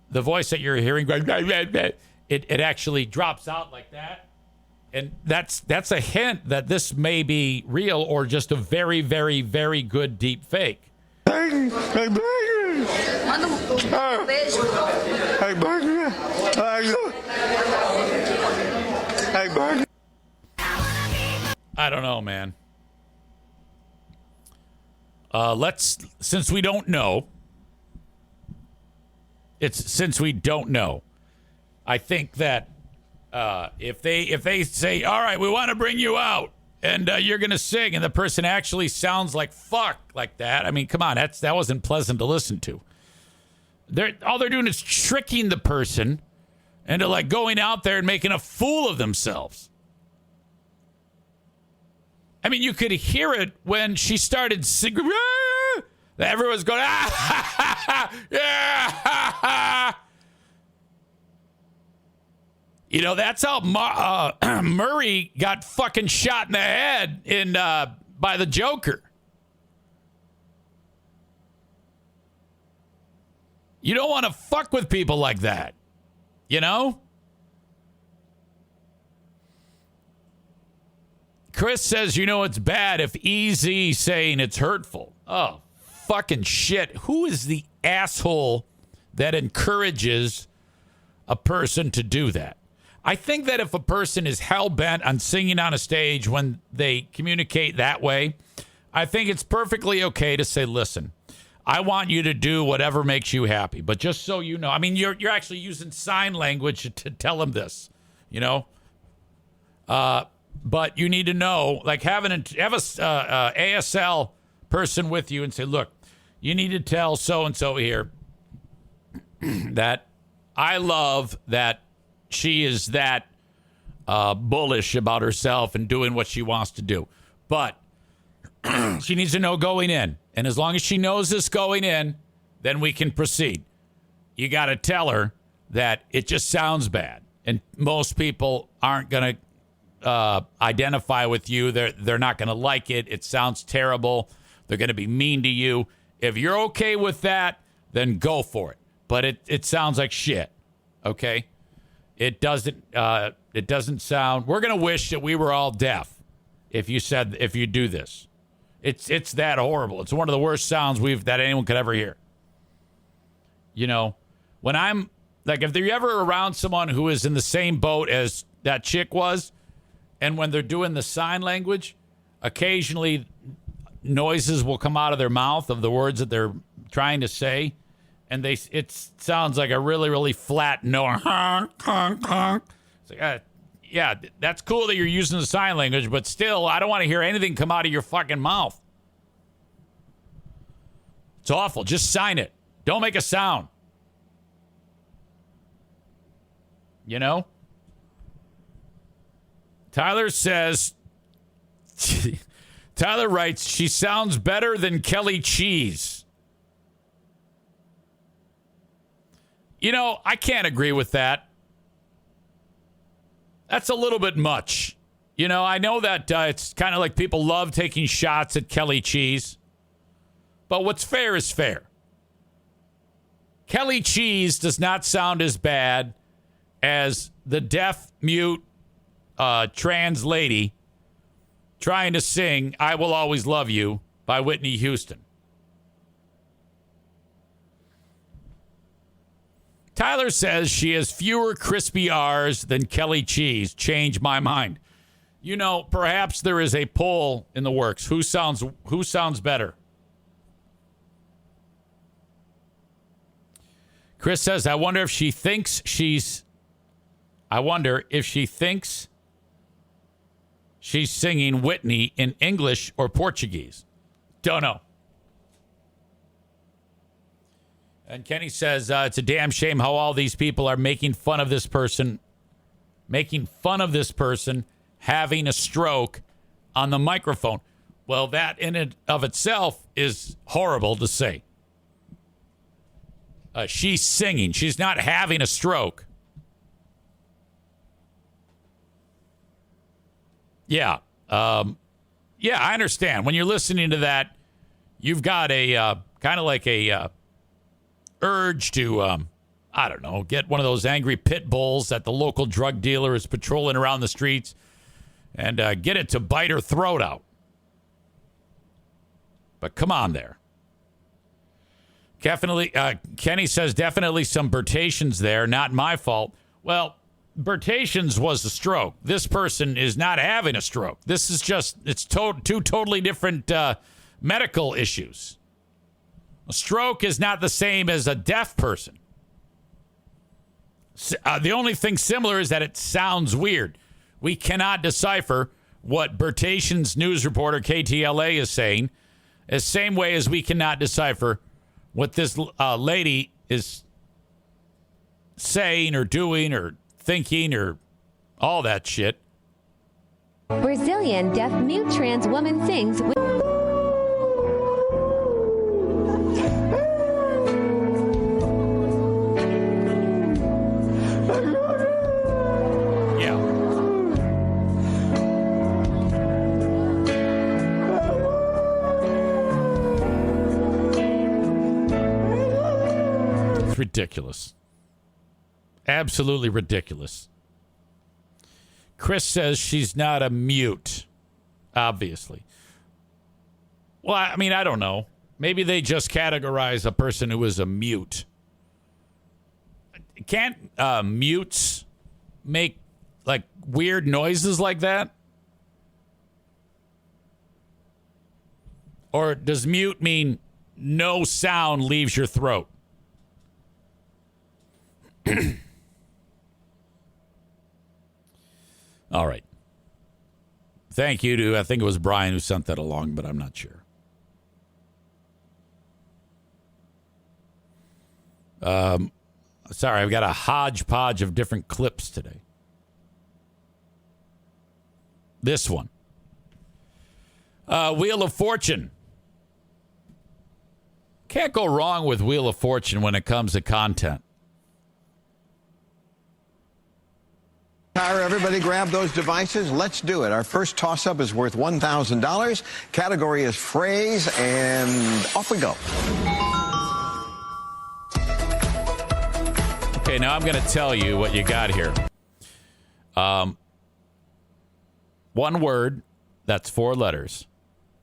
the voice that you're hearing, it actually drops out like that. And that's a hint that this may be real or just a very, very, very good deep fake. Manda beijo. I don't know, man. Since we don't know, I think that if they say, all right, we want to bring you out and you're going to sing, and the person actually sounds like fuck like that. I mean, come on, that wasn't pleasant to listen to. All they're doing is tricking the person into like going out there and making a fool of themselves. I mean, you could hear it when she started singing. Everyone's going, yeah. You know, that's how Murray got fucking shot in the head by the Joker. You don't want to fuck with people like that, you know? Chris says, you know, it's bad if EZ saying it's hurtful. Oh, fucking shit. Who is the asshole that encourages a person to do that? I think that if a person is hell-bent on singing on a stage when they communicate that way, I think it's perfectly okay to say, listen, I want you to do whatever makes you happy. But just so you know, I mean, you're actually using sign language to tell them this, you know? But you need to know, like have a ASL person with you and say, look, you need to tell so-and-so here that I love that she is that bullish about herself and doing what she wants to do. But she needs to know going in. And as long as she knows this going in, then we can proceed. You got to tell her that it just sounds bad. And most people aren't going to identify with you. They're not going to like it. It sounds terrible. They're going to be mean to you. If you're okay with that, then go for it. But it sounds like shit. Okay? It doesn't sound. We're gonna wish that we were all deaf if you do this. It's that horrible. It's one of the worst sounds that anyone could ever hear. You know, when I'm like, if you're ever around someone who is in the same boat as that chick was, and when they're doing the sign language, occasionally noises will come out of their mouth of the words that they're trying to say, and it sounds like a really, really flat no. It's like, yeah, that's cool that you're using the sign language, but still, I don't want to hear anything come out of your fucking mouth. It's awful. Just sign it. Don't make a sound. You know? Tyler says, Tyler writes, she sounds better than Kelly Cheese. You know, I can't agree with that. That's a little bit much. You know, I know that it's kind of like people love taking shots at Kelly Cheese. But what's fair is fair. Kelly Cheese does not sound as bad as the deaf, mute, trans lady trying to sing I Will Always Love You by Whitney Houston. Tyler says she has fewer crispy R's than Kelly Cheese. Change my mind. You know, perhaps there is a poll in the works. Who sounds better? Chris says, I wonder if she thinks she's singing Whitney in English or Portuguese. Don't know. And Kenny says, it's a damn shame how all these people are making fun of this person having a stroke on the microphone. Well, that in and of itself is horrible to say. She's singing. She's not having a stroke. Yeah. Yeah, I understand. When you're listening to that, you've got a kind of like a urge to, I don't know, get one of those angry pit bulls that the local drug dealer is patrolling around the streets and get it to bite her throat out. But come on there. Definitely, Kenny says definitely some Bertations there. Not my fault. Well, Bertations was a stroke. This person is not having a stroke. This is just, it's two totally different medical issues. A stroke is not the same as a deaf person. The only thing similar is that it sounds weird. We cannot decipher what Bertations news reporter KTLA is saying, the same way as we cannot decipher what this lady is saying or doing or thinking or all that shit. Brazilian deaf mute trans woman sings with ridiculous. Absolutely ridiculous. Chris says she's not a mute, obviously. Well, I mean, I don't know. Maybe they just categorize a person who is a mute. Can't mutes make like weird noises like that? Or does mute mean no sound leaves your throat? All right. Thank you to, I think it was Brian who sent that along, but I'm not sure. Sorry, I've got a hodgepodge of different clips today. This one. Wheel of Fortune. Can't go wrong with Wheel of Fortune when it comes to content. Everybody grab those devices. Let's do it. Our first toss-up is worth $1,000. Category is phrase, and off we go. Okay, now I'm going to tell you what you got here. One word, that's 4 letters.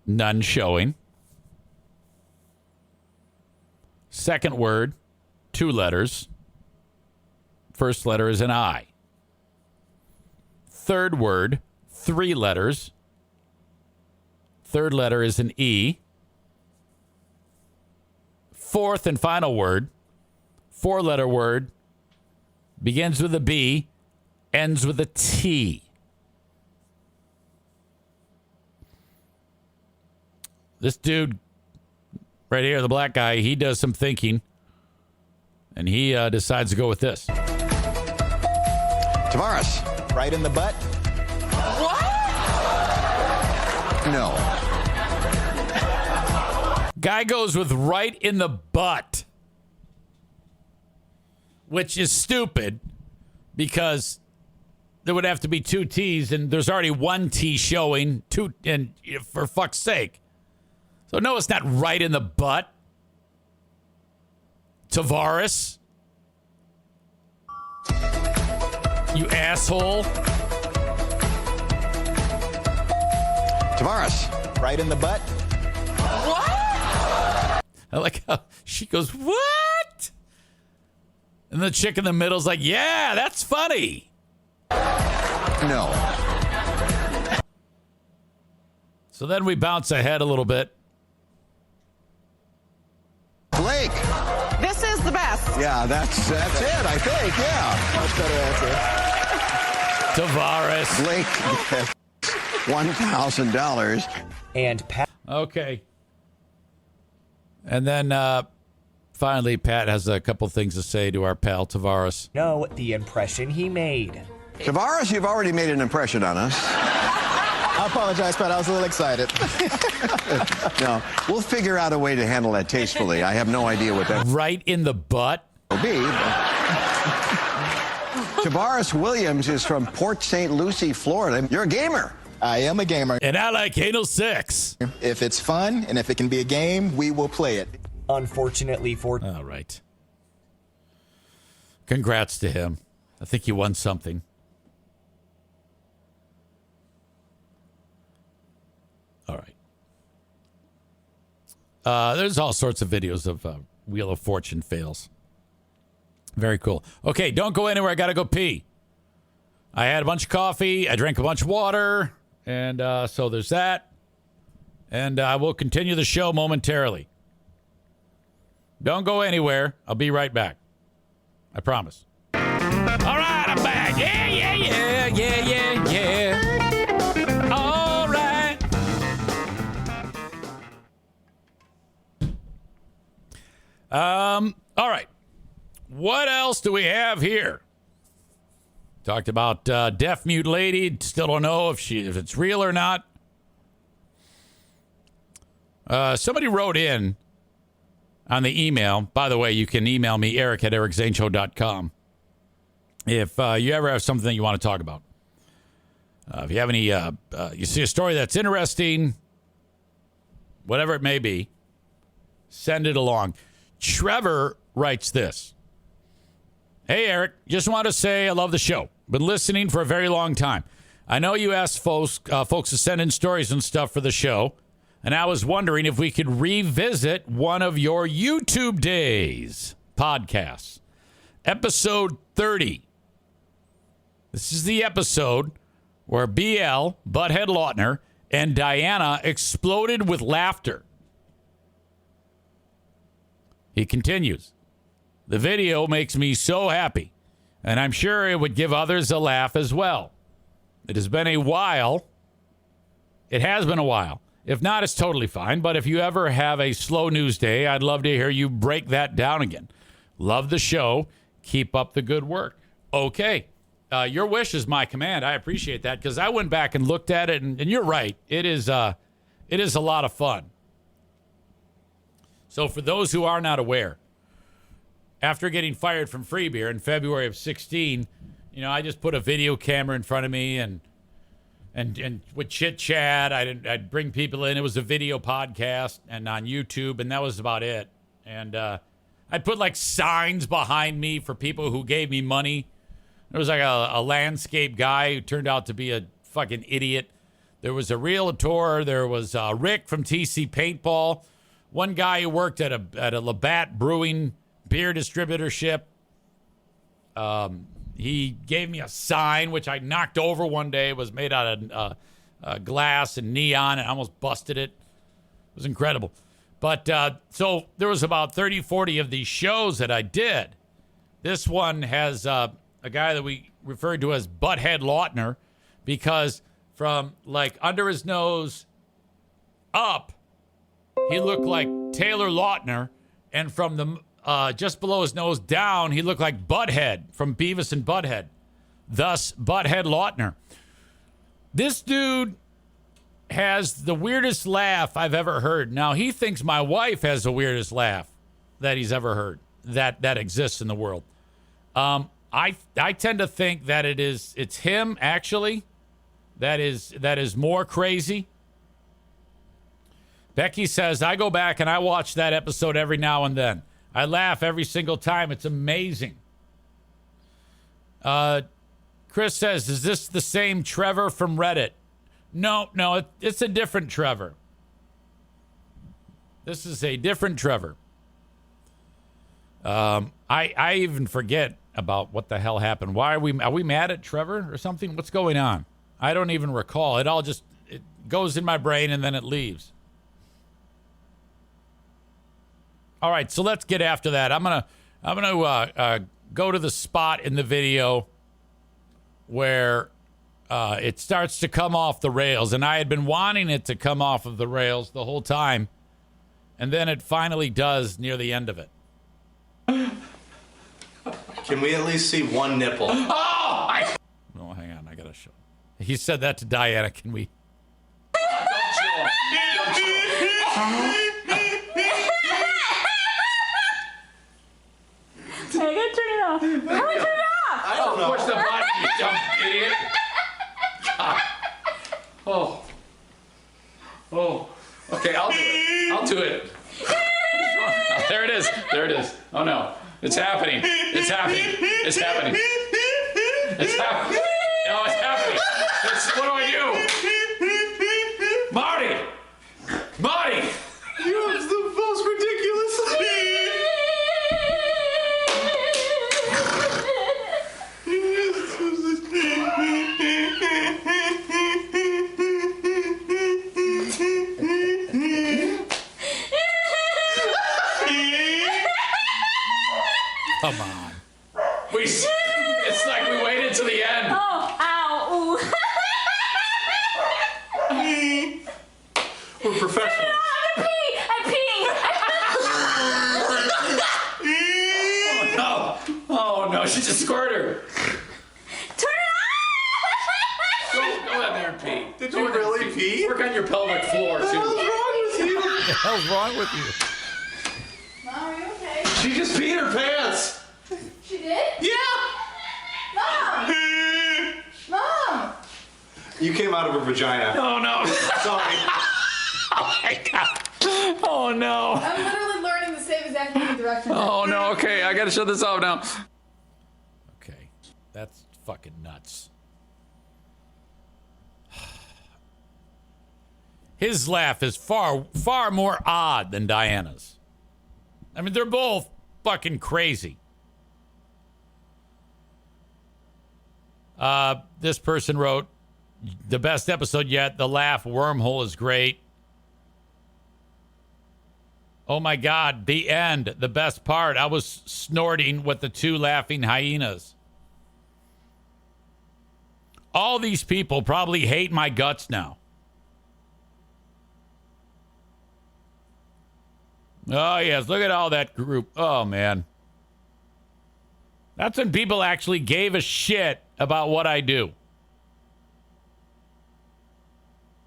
None showing. Second word, 2 letters. First letter is an I. Third word, 3 letters. Third letter is an E. Fourth and final word, 4-letter word, begins with a B, ends with a T. This dude right here, the black guy, he does some thinking, and he decides to go with this. Tavares. Right in the butt. What? No. Guy goes with right in the butt, which is stupid because there would have to be 2 T's, and there's already 1 T showing, and for fuck's sake. So, no, it's not right in the butt. Tavares. You asshole. Tavares. Right in the butt. What? I like how she goes, what? And the chick in the middle's like, yeah, that's funny. No. So then we bounce ahead a little bit. Blake. This is the best. Yeah, that's it, I think. Yeah. Much better answer. Tavares. Blake gets $1,000. And Pat. Okay. And then finally, Pat has a couple things to say to our pal Tavares. Know the impression he made. Tavares, you've already made an impression on us. I apologize, Pat. I was a little excited. No, we'll figure out a way to handle that tastefully. I have no idea what that Right in the butt? will be. Tavares Williams is from Port St. Lucie, Florida. You're a gamer. I am a gamer. And I like anal sex. If it's fun and if it can be a game, we will play it. Unfortunately for... All right. Congrats to him. I think he won something. All right. There's all sorts of videos of Wheel of Fortune fails. Very cool. Okay, don't go anywhere. I got to go pee. I had a bunch of coffee. I drank a bunch of water. And so there's that. And I will continue the show momentarily. Don't go anywhere. I'll be right back. I promise. All right, I'm back. Yeah. All right. All right. What else do we have here? Talked about deaf mute lady. Still don't know if it's real or not. Somebody wrote in on the email. By the way, you can email me, eric@ericzaneshow.com, if you ever have something that you want to talk about. If you have any, you see a story that's interesting, whatever it may be, send it along. Trevor writes this. Hey, Eric, just want to say I love the show. Been listening for a very long time. I know you asked folks to send in stories and stuff for the show, and I was wondering if we could revisit one of your YouTube days podcasts. Episode 30. This is the episode where BL, Butthead Lautner, and Diana exploded with laughter. He continues. The video makes me so happy, and I'm sure it would give others a laugh as well. It has been a while. It has been a while. If not, it's totally fine. But if you ever have a slow news day, I'd love to hear you break that down again. Love the show. Keep up the good work. Okay. Your wish is my command. I appreciate that because I went back and looked at it, and you're right. It is a lot of fun. So for those who are not aware, after getting fired from Free Beer in February of 16, I just put a video camera in front of me and would chit chat. I'd bring people in. It was a video podcast and on YouTube, and that was about it. And I'd put like signs behind me for people who gave me money. There was like a landscape guy who turned out to be a fucking idiot. There was a realtor. There was Rick from TC Paintball. One guy who worked at a Labatt Brewing beer distributorship. He gave me a sign, which I knocked over one day. It was made out of glass and neon, and I almost busted it. It was incredible. But so there was about 30, 40 of these shows that I did. This one has a guy that we referred to as Butthead Lautner because from like under his nose up, he looked like Taylor Lautner, and from the just below his nose down, he looked like Butthead from Beavis and Butthead. Thus, Butthead Lautner. This dude has the weirdest laugh I've ever heard. Now, he thinks my wife has the weirdest laugh that he's ever heard that exists in the world. I tend to think that it's him actually that is more crazy. Becky says, I go back and I watch that episode every now and then. I laugh every single time. It's amazing. Chris says, is this the same Trevor from Reddit? No, it's a different Trevor. This is a different Trevor. I even forget about what the hell happened. Why are we mad at Trevor or something? What's going on? I don't even recall. It goes in my brain and then it leaves. All right, so let's get after that. I'm gonna go to the spot in the video where it starts to come off the rails, and I had been wanting it to come off of the rails the whole time, and then it finally does near the end of it. Can we at least see one nipple? Oh, hang on, I gotta show. He said that to Diana. Can we? I gotta turn it off. How do I turn it off? I don't know. Push the button, you dumb idiot. God. Oh. Okay, I'll do it. Oh, there it is. Oh no. It's happening. Oh, it's happening. What do I do? Marty! It's the most ridiculous thing. Come on. It's like we waited to the end. Oh, ow. We're professionals. I'm peeing. Oh no, she's a squirter. Turn it off. Go in there and pee. Did you really pee? Work on your pelvic floor, too. What the hell's wrong with you? What the hell's wrong with you? Mom, are you okay? She just peed her pants. She did? Yeah. Mom! You came out of her vagina. Oh no. Sorry. Oh my God. Oh no. I'm literally learning the same exact direction. Oh no. Okay, I gotta shut this off now. Okay, that's fucking nuts. His laugh is far more odd than Diana's. I mean, they're both fucking crazy. This person wrote, the best episode yet, the laugh wormhole is great. Oh my God, the end, the best part. I was snorting with the two laughing hyenas. All these people probably hate my guts now. Oh, yes, look at all that group. Oh, man. That's when people actually gave a shit about what I do.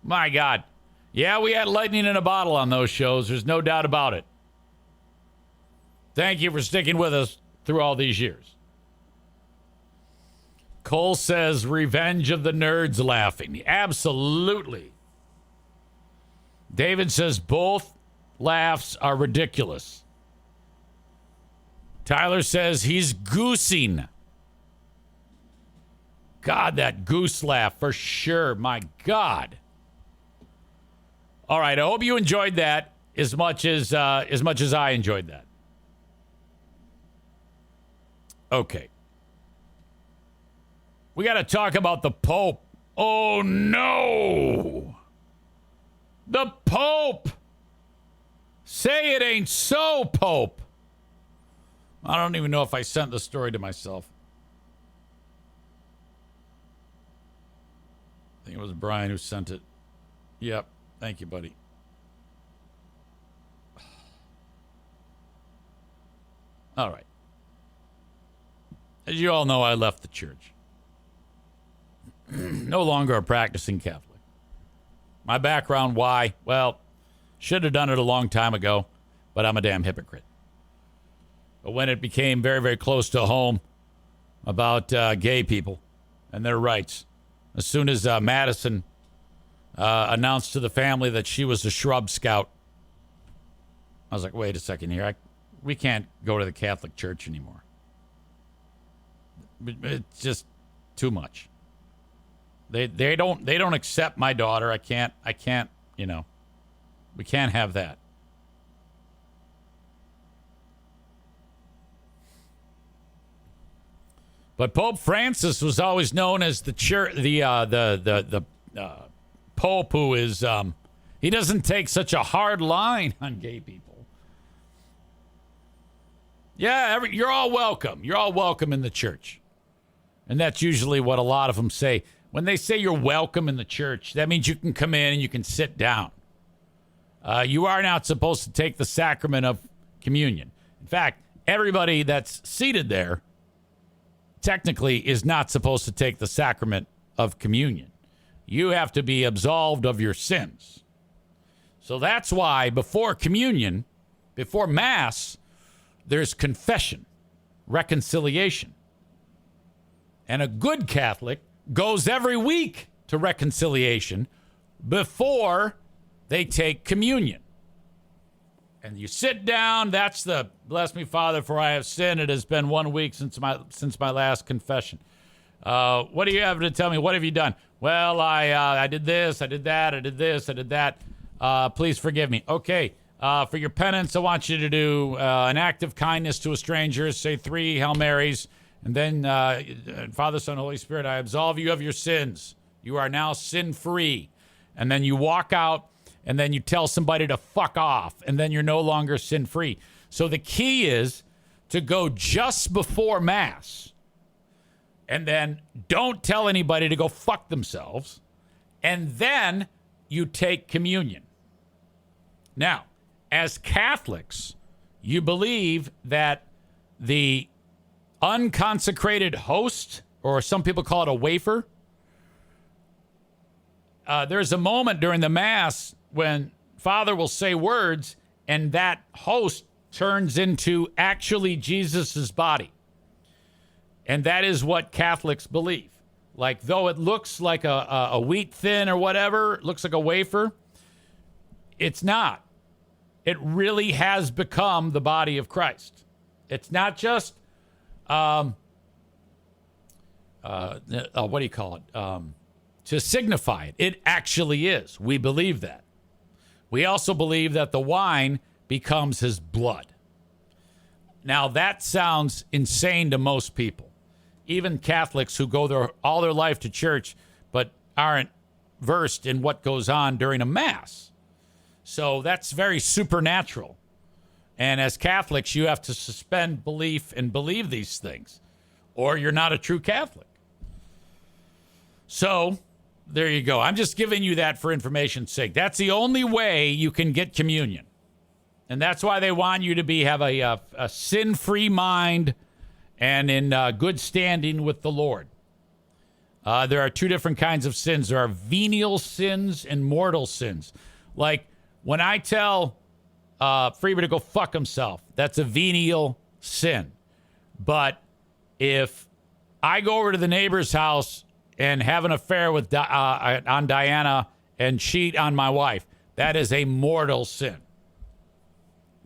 My God. Yeah, we had lightning in a bottle on those shows. There's no doubt about it. Thank you for sticking with us through all these years. Cole says, Revenge of the Nerds laughing. Absolutely. David says, both laughs are ridiculous. Tyler says, he's goosing. God, that goose laugh for sure. My God. All right, I hope you enjoyed that as much as I enjoyed that. Okay. We got to talk about the Pope. Oh, no. The Pope. Say it ain't so, Pope. I don't even know if I sent the story to myself. I think it was Brian who sent it. Yep. Thank you, buddy. All right. As you all know, I left the church. No longer a practicing Catholic. My background, why? Well, should have done it a long time ago, but I'm a damn hypocrite. But when it became very, very close to home about gay people and their rights, as soon as Madison announced to the family that she was a shrub scout, I was like, wait a second here. We can't go to the Catholic Church anymore. It's just too much. They don't accept my daughter. I can't, we can't have that. But Pope Francis was always known as the church, the Pope who is, he doesn't take such a hard line on gay people. Yeah, you're all welcome. You're all welcome in the church. And that's usually what a lot of them say. When they say you're welcome in the church, that means you can come in and you can sit down. You are not supposed to take the sacrament of communion. In fact, everybody that's seated there technically is not supposed to take the sacrament of communion. You have to be absolved of your sins. So that's why before communion, before Mass, there's confession, reconciliation. And a good Catholic goes every week to reconciliation before they take communion. And you sit down. That's the bless me, Father, for I have sinned. It has been 1 week since my last confession. What do you have to tell me? What have you done? Well, I did this, I did that, I did this, I did that. Please forgive me. Okay. For your penance, I want you to do an act of kindness to a stranger. Say 3 Hail Marys. And then, Father, Son, Holy Spirit, I absolve you of your sins. You are now sin-free. And then you walk out, and then you tell somebody to fuck off, and then you're no longer sin-free. So the key is to go just before Mass, and then don't tell anybody to go fuck themselves, and then you take communion. Now, as Catholics, you believe that the unconsecrated host, or some people call it a wafer, there's a moment during the Mass when Father will say words and that host turns into actually Jesus's body. And that is what Catholics believe. Like, though it looks like a wheat thin or whatever, it looks like a wafer, it's not. It really has become the body of Christ. It's not just what do you call it? To signify it. It actually is. We believe that. We also believe that the wine becomes his blood. Now, that sounds insane to most people. Even Catholics who go all their life to church but aren't versed in what goes on during a Mass. So that's very supernatural. And as Catholics, you have to suspend belief and believe these things, or you're not a true Catholic. So there you go. I'm just giving you that for information's sake. That's the only way you can get communion. And that's why they want you to have a sin-free mind and in good standing with the Lord. There are 2 different kinds of sins. There are venial sins and mortal sins. Like when I tell Freeman to go fuck himself, that's a venial sin. But if I go over to the neighbor's house and have an affair with on Diana and cheat on my wife, that is a mortal sin.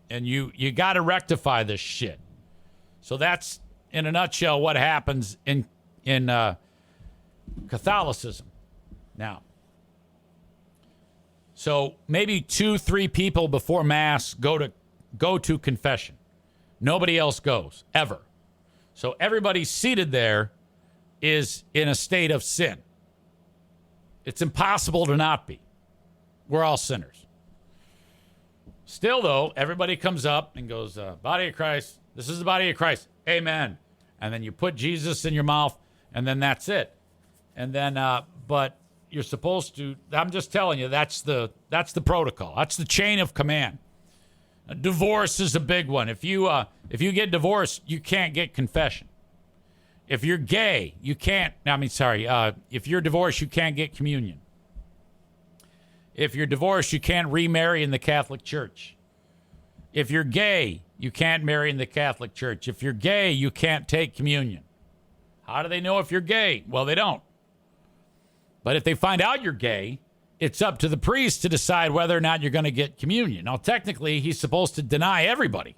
And you got to rectify this shit. So that's, in a nutshell, what happens in Catholicism. Now, so maybe 2-3 people before Mass go to confession. Nobody else goes, ever. So everybody seated there is in a state of sin. It's impossible to not be. We're all sinners. Still, though, everybody comes up and goes, body of Christ, This is the body of Christ. Amen. And then you put Jesus in your mouth, and then that's it. And then, but you're supposed to, I'm just telling you, that's the protocol. That's the chain of command. Divorce is a big one. If you get divorced, you can't get confession. If you're gay, you can't, if you're divorced, you can't get communion. If you're divorced, you can't remarry in the Catholic Church. If you're gay, you can't marry in the Catholic Church. If you're gay, you can't take communion. How do they know if you're gay? Well, they don't. But if they find out you're gay, it's up to the priest to decide whether or not you're going to get communion. Now, technically, he's supposed to deny everybody.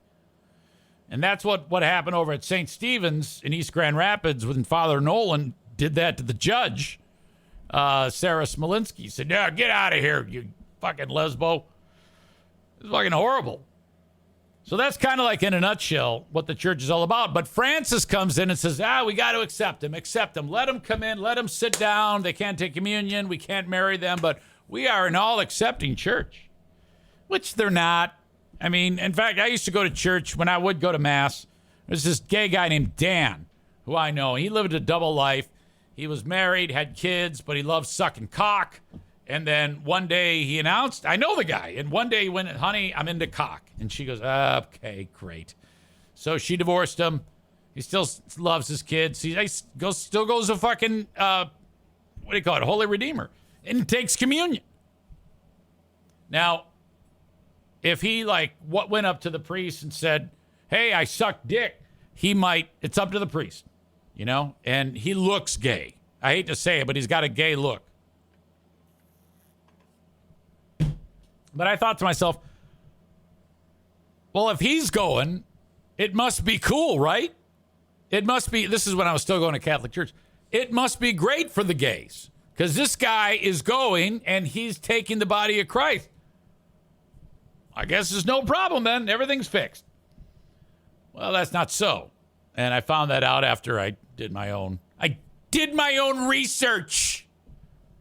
And that's what happened over at St. Stephen's in East Grand Rapids when Father Nolan did that to the judge, Sarah Smolinski. He said, "Yeah, get out of here, you fucking lesbo." It's fucking horrible. So that's kind of like, in a nutshell, what the church is all about. But Francis comes in and says, we got to accept them. Let them come in. Let them sit down. They can't take communion. We can't marry them. But we are an all-accepting church, which they're not. I mean, in fact, I used to go to church when I would go to Mass. There's this gay guy named Dan, who I know. He lived a double life. He was married, had kids, but he loved sucking cock. And then one day he announced, I know the guy. And one day he went, "Honey, I'm into cock." And she goes, "Okay, great." So she divorced him. He still loves his kids. He still goes to fucking, Holy Redeemer. And takes communion. Now, if he went up to the priest and said, "Hey, I suck dick," he might, it's up to the priest, and he looks gay. I hate to say it, but he's got a gay look. But I thought to myself, well, if he's going, it must be cool, right? It must be, this is when I was still going to Catholic church. It must be great for the gays because this guy is going and he's taking the body of Christ. I guess there's no problem then. Everything's fixed. Well, that's not so. And I found that out after I did my own research.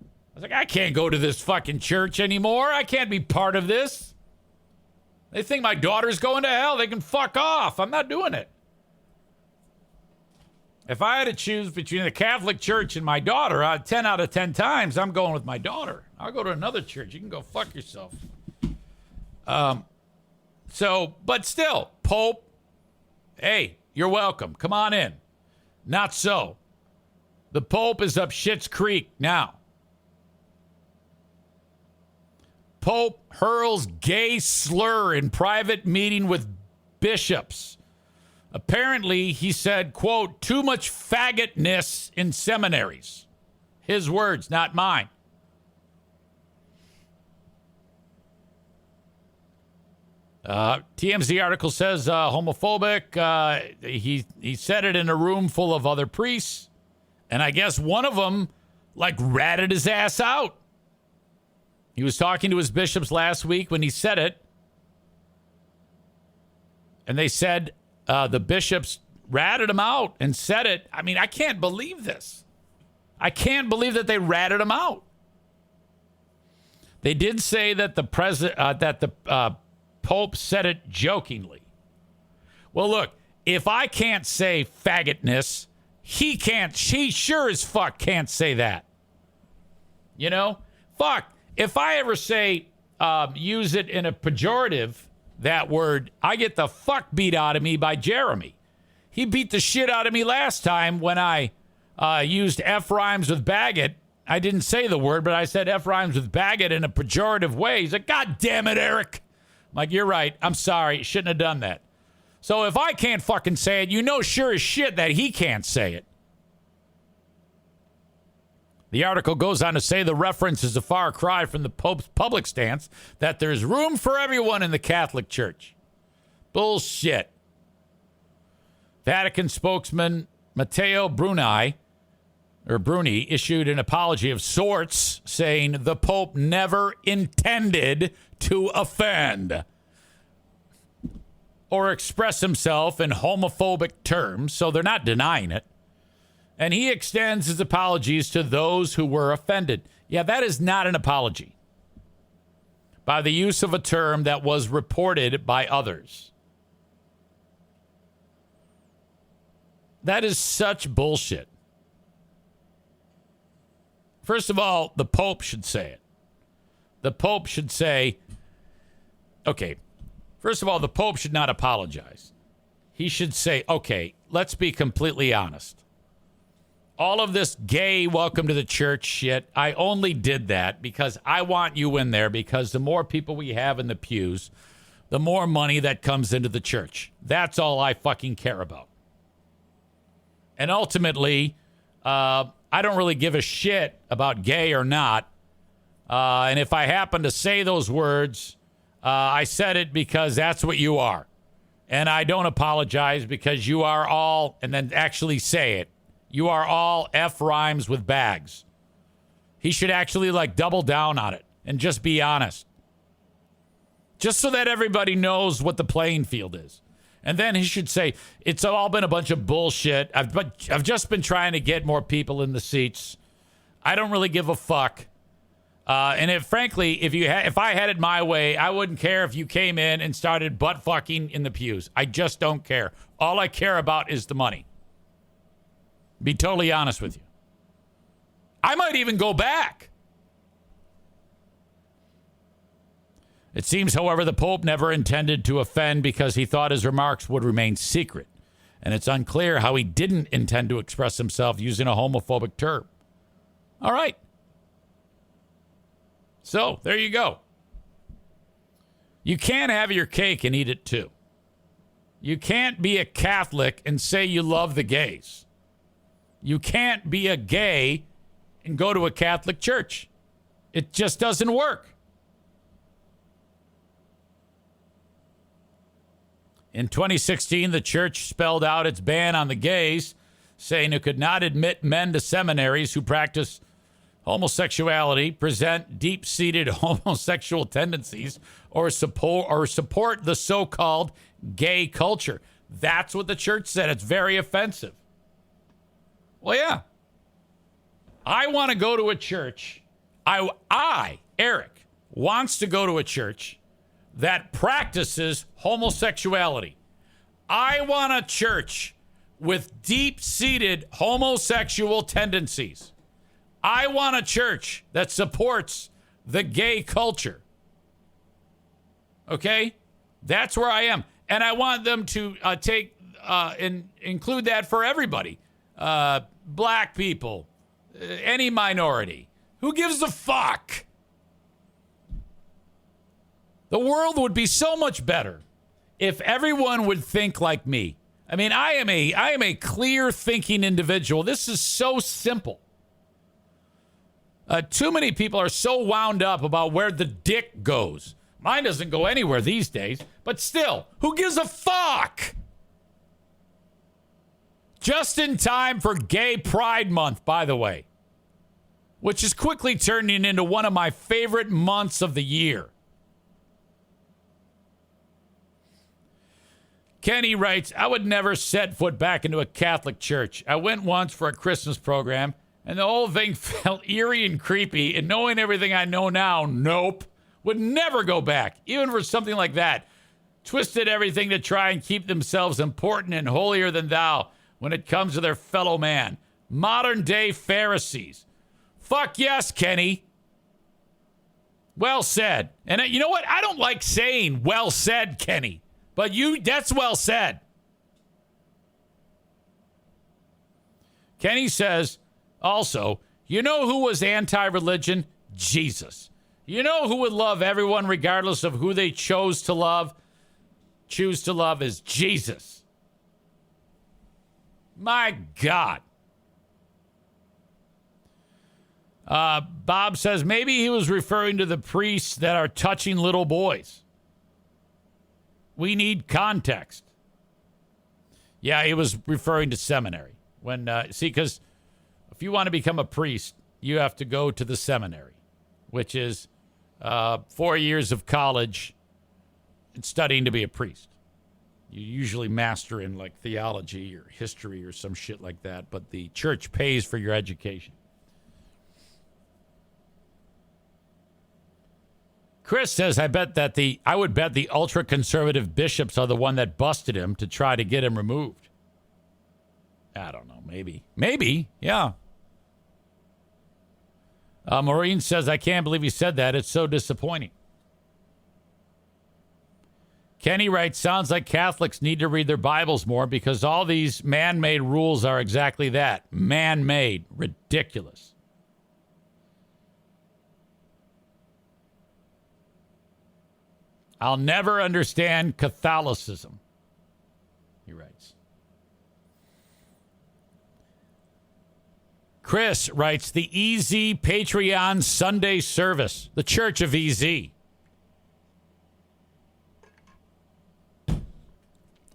I was like, I can't go to this fucking church anymore. I can't be part of this. They think my daughter's going to hell. They can fuck off. I'm not doing it. If I had to choose between the Catholic Church and my daughter, 10 out of 10 times, I'm going with my daughter. I'll go to another church. You can go fuck yourself. But still, Pope, hey, you're welcome. Come on in. Not so. The Pope is up Schitt's Creek now. Pope hurls gay slur in private meeting with bishops. Apparently, he said, quote, "too much faggotness in seminaries." His words, not mine. TMZ article says homophobic. He said it in a room full of other priests. And I guess one of them, ratted his ass out. He was talking to his bishops last week when he said it. And they said the bishops ratted him out and said it. I mean, I can't believe this. I can't believe that they ratted him out. They did say that the Pope said it jokingly. Well, look, if I can't say faggotness, he sure as fuck can't say that. Fuck. If I ever say, use it in a pejorative, that word, I get the fuck beat out of me by Jeremy. He beat the shit out of me last time when I used F rhymes with baggot. I didn't say the word, but I said F rhymes with baggot in a pejorative way. He's like, "God damn it, Eric." I'm like, "You're right. I'm sorry. Shouldn't have done that." So if I can't fucking say it, sure as shit that he can't say it. The article goes on to say the reference is a far cry from the Pope's public stance that there's room for everyone in the Catholic Church. Bullshit. Vatican spokesman Matteo Bruni issued an apology of sorts, saying the Pope never intended to offend or express himself in homophobic terms, so they're not denying it. And he extends his apologies to those who were offended. Yeah, that is not an apology by the use of a term that was reported by others. That is such bullshit. First of all, the Pope should say it. The Pope should say, okay, first of all, the Pope should not apologize. He should say, okay, let's be completely honest. All of this gay welcome to the church shit, I only did that because I want you in there, because the more people we have in the pews, the more money that comes into the church. That's all I fucking care about. And ultimately, I don't really give a shit about gay or not. And if I happen to say those words, I said it because that's what you are. And I don't apologize because you are all, and then actually say it, you are all F rhymes with bags. He should actually double down on it and just be honest. Just so that everybody knows what the playing field is. And then he should say, it's all been a bunch of bullshit. I've just been trying to get more people in the seats. I don't really give a fuck. And frankly, if I had it my way, I wouldn't care if you came in and started butt fucking in the pews. I just don't care. All I care about is the money. Be totally honest with you. I might even go back. It seems, however, the Pope never intended to offend because he thought his remarks would remain secret. And it's unclear how he didn't intend to express himself using a homophobic term. All right. So, there you go. You can't have your cake and eat it too. You can't be a Catholic and say you love the gays. You can't be a gay and go to a Catholic church. It just doesn't work. In 2016, the church spelled out its ban on the gays, saying it could not admit men to seminaries who practice homosexuality, present deep-seated homosexual tendencies, or support the so-called gay culture. That's what the church said. It's very offensive. Well, yeah. I want to go to a church. Eric, wants to go to a church that practices homosexuality. I want a church with deep-seated homosexual tendencies. I want a church that supports the gay culture. Okay? That's where I am. And I want them to include that for everybody. Black people, any minority. Who gives a fuck? The world would be so much better if everyone would think like me. I mean, I am a clear thinking individual. This is so simple. Too many people are so wound up about where the dick goes. Mine doesn't go anywhere these days, but still, who gives a fuck? Just in time for Gay Pride Month, by the way, which is quickly turning into one of my favorite months of the year. Kenny writes, I would never set foot back into a Catholic church. I went once for a Christmas program, and the whole thing felt eerie and creepy, and knowing everything I know now, nope. Would never go back, even for something like that. Twisted everything to try and keep themselves important and holier than thou when it comes to their fellow man. Modern day Pharisees. Fuck yes, Kenny. Well said. And you know what? I don't like saying well said, Kenny. But that's well said. Kenny says, also, you know who was anti-religion? Jesus. You know who would love everyone regardless of who they choose to love is Jesus. My God. Bob says maybe he was referring to the priests that are touching little boys. We need context. Yeah, he was referring to seminary. Because if you want to become a priest, you have to go to the seminary, which is 4 years of college and studying to be a priest. You usually master in theology or history or some shit like that, but the church pays for your education. Chris says, I would bet the ultra-conservative bishops are the one that busted him to try to get him removed. I don't know. Maybe. Yeah. Maureen says, I can't believe he said that. It's so disappointing. Kenny writes, sounds like Catholics need to read their Bibles more because all these man-made rules are exactly that. Man-made. Ridiculous. I'll never understand Catholicism, he writes. Chris writes, the EZ Patreon Sunday service, the Church of EZ.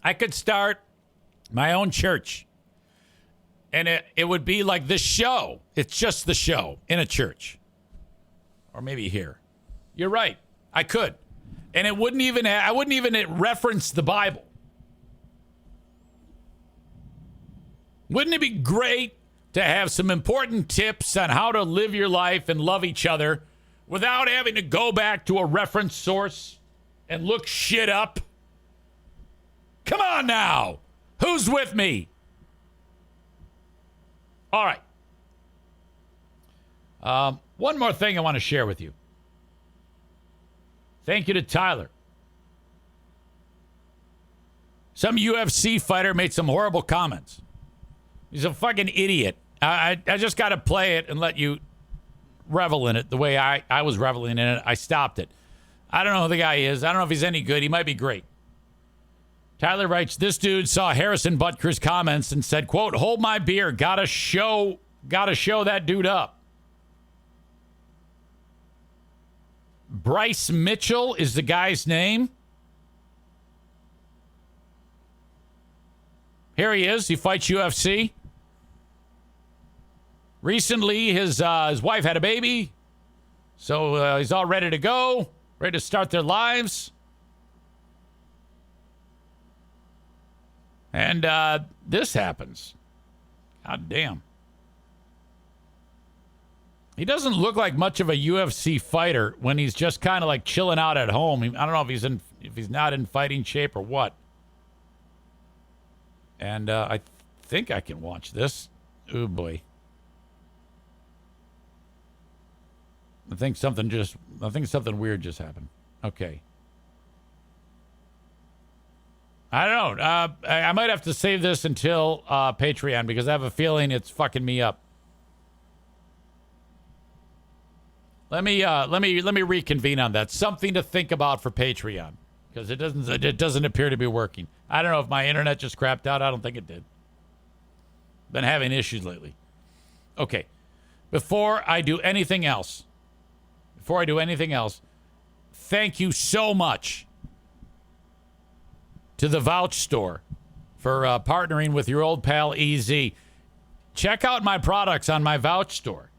I could start my own church, and it would be like this show. It's just the show in a church. Or maybe here. You're right. I could. And I wouldn't even reference the Bible. Wouldn't it be great to have some important tips on how to live your life and love each other without having to go back to a reference source and look shit up? Come on now. Who's with me? All right. One more thing I want to share with you. Thank you to Tyler. Some UFC fighter made some horrible comments. He's a fucking idiot. I just got to play it and let you revel in it the way I was reveling in it. I stopped it. I don't know who the guy is. I don't know if he's any good. He might be great. Tyler writes, this dude saw Harrison Butker's comments and said, quote, hold my beer. Gotta show that dude up. Bryce Mitchell is the guy's name. Here he is. He fights UFC. Recently, his wife had a baby. So he's all ready to go. Ready to start their lives. And this happens. God damn. He doesn't look like much of a UFC fighter when he's just kind of like chilling out at home. I don't know if he's not in fighting shape or what. And I think I can watch this. Oh boy. I think something weird just happened. Okay. I don't know. I might have to save this until Patreon because I have a feeling it's fucking me up. Let me reconvene on that. Something to think about for Patreon because it doesn't appear to be working. I don't know if my internet just crapped out. I don't think it did. Been having issues lately. Okay. Before I do anything else, thank you so much to the Vouch Store for partnering with your old pal EZ. Check out my products on my Vouch Store.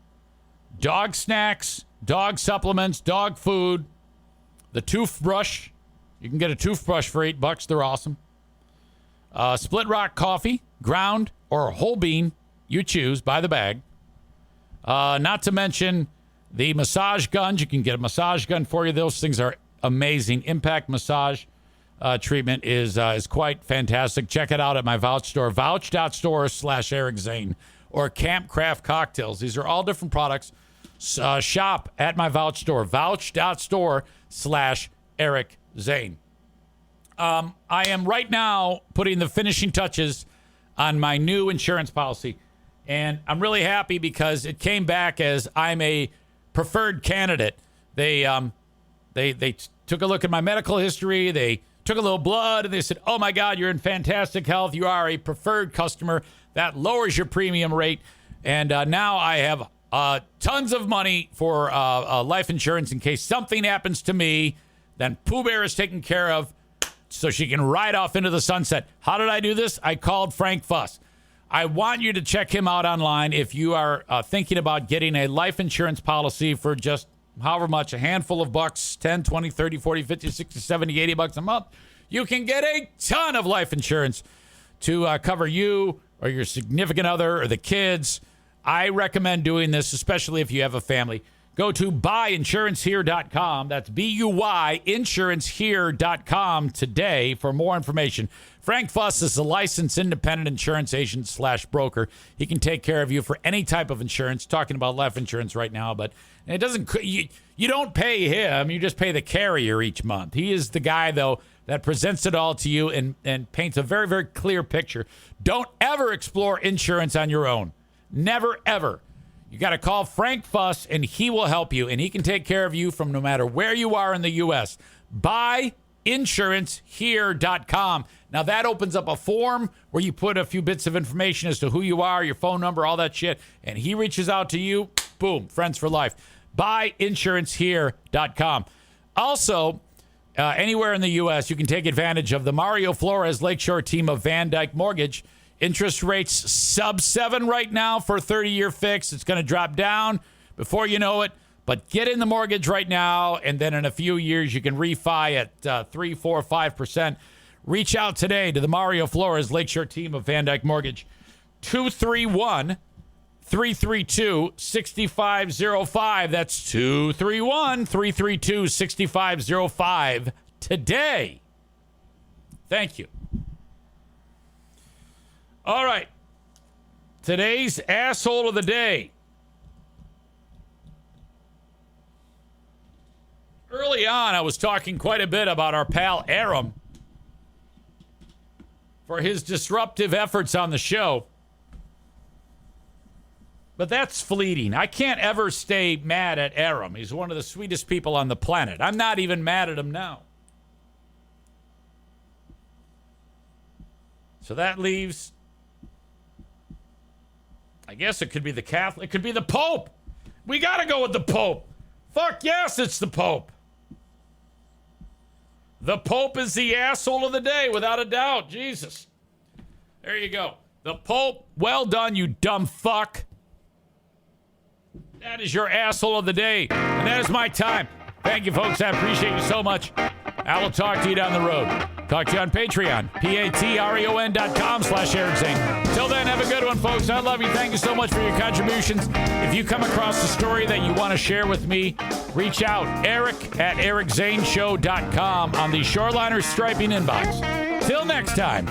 Dog snacks, dog supplements, dog food, the toothbrush. You can get a toothbrush for $8. They're awesome. Split Rock coffee, ground or whole bean. You choose, by the bag. Not to mention the massage guns. You can get a massage gun for you. Those things are amazing. Impact massage treatment is quite fantastic. Check it out at my Vouch Store. Vouch.store/Eric Zane or Camp Craft Cocktails. These are all different products. Shop at my Vouch Store. Vouch.store/Eric Zane. I am right now putting the finishing touches on my new insurance policy. And I'm really happy because it came back as I'm a preferred candidate. They took a look at my medical history. They took a little blood and they said, oh my God, you're in fantastic health. You are a preferred customer. That lowers your premium rate. And now I have tons of money for life insurance in case something happens to me. Then Pooh Bear is taken care of so she can ride off into the sunset. How did I do this? I called Frank Fuss. I want you to check him out online if you are thinking about getting a life insurance policy for just however much, a handful of bucks, 10, 20, 30, 40, 50, 60, 70, 80 bucks a month. You can get a ton of life insurance to cover you or your significant other or the kids. I recommend doing this, especially if you have a family. Go to buyinsurancehere.com. That's BUY insurancehere.com today for more information. Frank Fuss is a licensed independent insurance agent / broker. He can take care of you for any type of insurance. Talking about life insurance right now, but it doesn't. You don't pay him. You just pay the carrier each month. He is the guy, though, that presents it all to you and paints a very, very clear picture. Don't ever explore insurance on your own. Never, ever. You got to call Frank Fuss, and he will help you, and he can take care of you from no matter where you are in the U.S. Buyinsurancehere.com. Now, that opens up a form where you put a few bits of information as to who you are, your phone number, all that shit, and he reaches out to you. Boom, friends for life. Buyinsurancehere.com. Also, anywhere in the U.S., you can take advantage of the Mario Flores Lakeshore team of Van Dyke Mortgage. Interest rates sub 7 right now for a 30-year fix. It's going to drop down before you know it. But get in the mortgage right now, and then in a few years, you can refi at 3%, 4%, 5%. Reach out today to the Mario Flores Lakeshore team of Van Dyke Mortgage. 231-332-6505. That's 231-332-6505 today. Thank you. All right. Today's asshole of the day. Early on, I was talking quite a bit about our pal Aram for his disruptive efforts on the show. But that's fleeting. I can't ever stay mad at Aram. He's one of the sweetest people on the planet. I'm not even mad at him now. So that leaves, I guess it could be the Catholic. It could be the Pope. We got to go with the Pope. Fuck yes, it's the Pope. The Pope is the asshole of the day, without a doubt. Jesus. There you go. The Pope. Well done, you dumb fuck. That is your asshole of the day. And that is my time. Thank you, folks. I appreciate you so much. I will talk to you down the road. Talk to you on Patreon. patreon.com/Eric Zane. Till then, have a good one, folks. I love you. Thank you so much for your contributions. If you come across a story that you want to share with me, reach out. Eric@EricZaneShow.com on the Shoreliner Striping inbox. Till next time.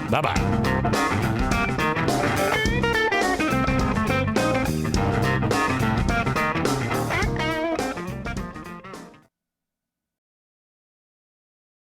Bye-bye.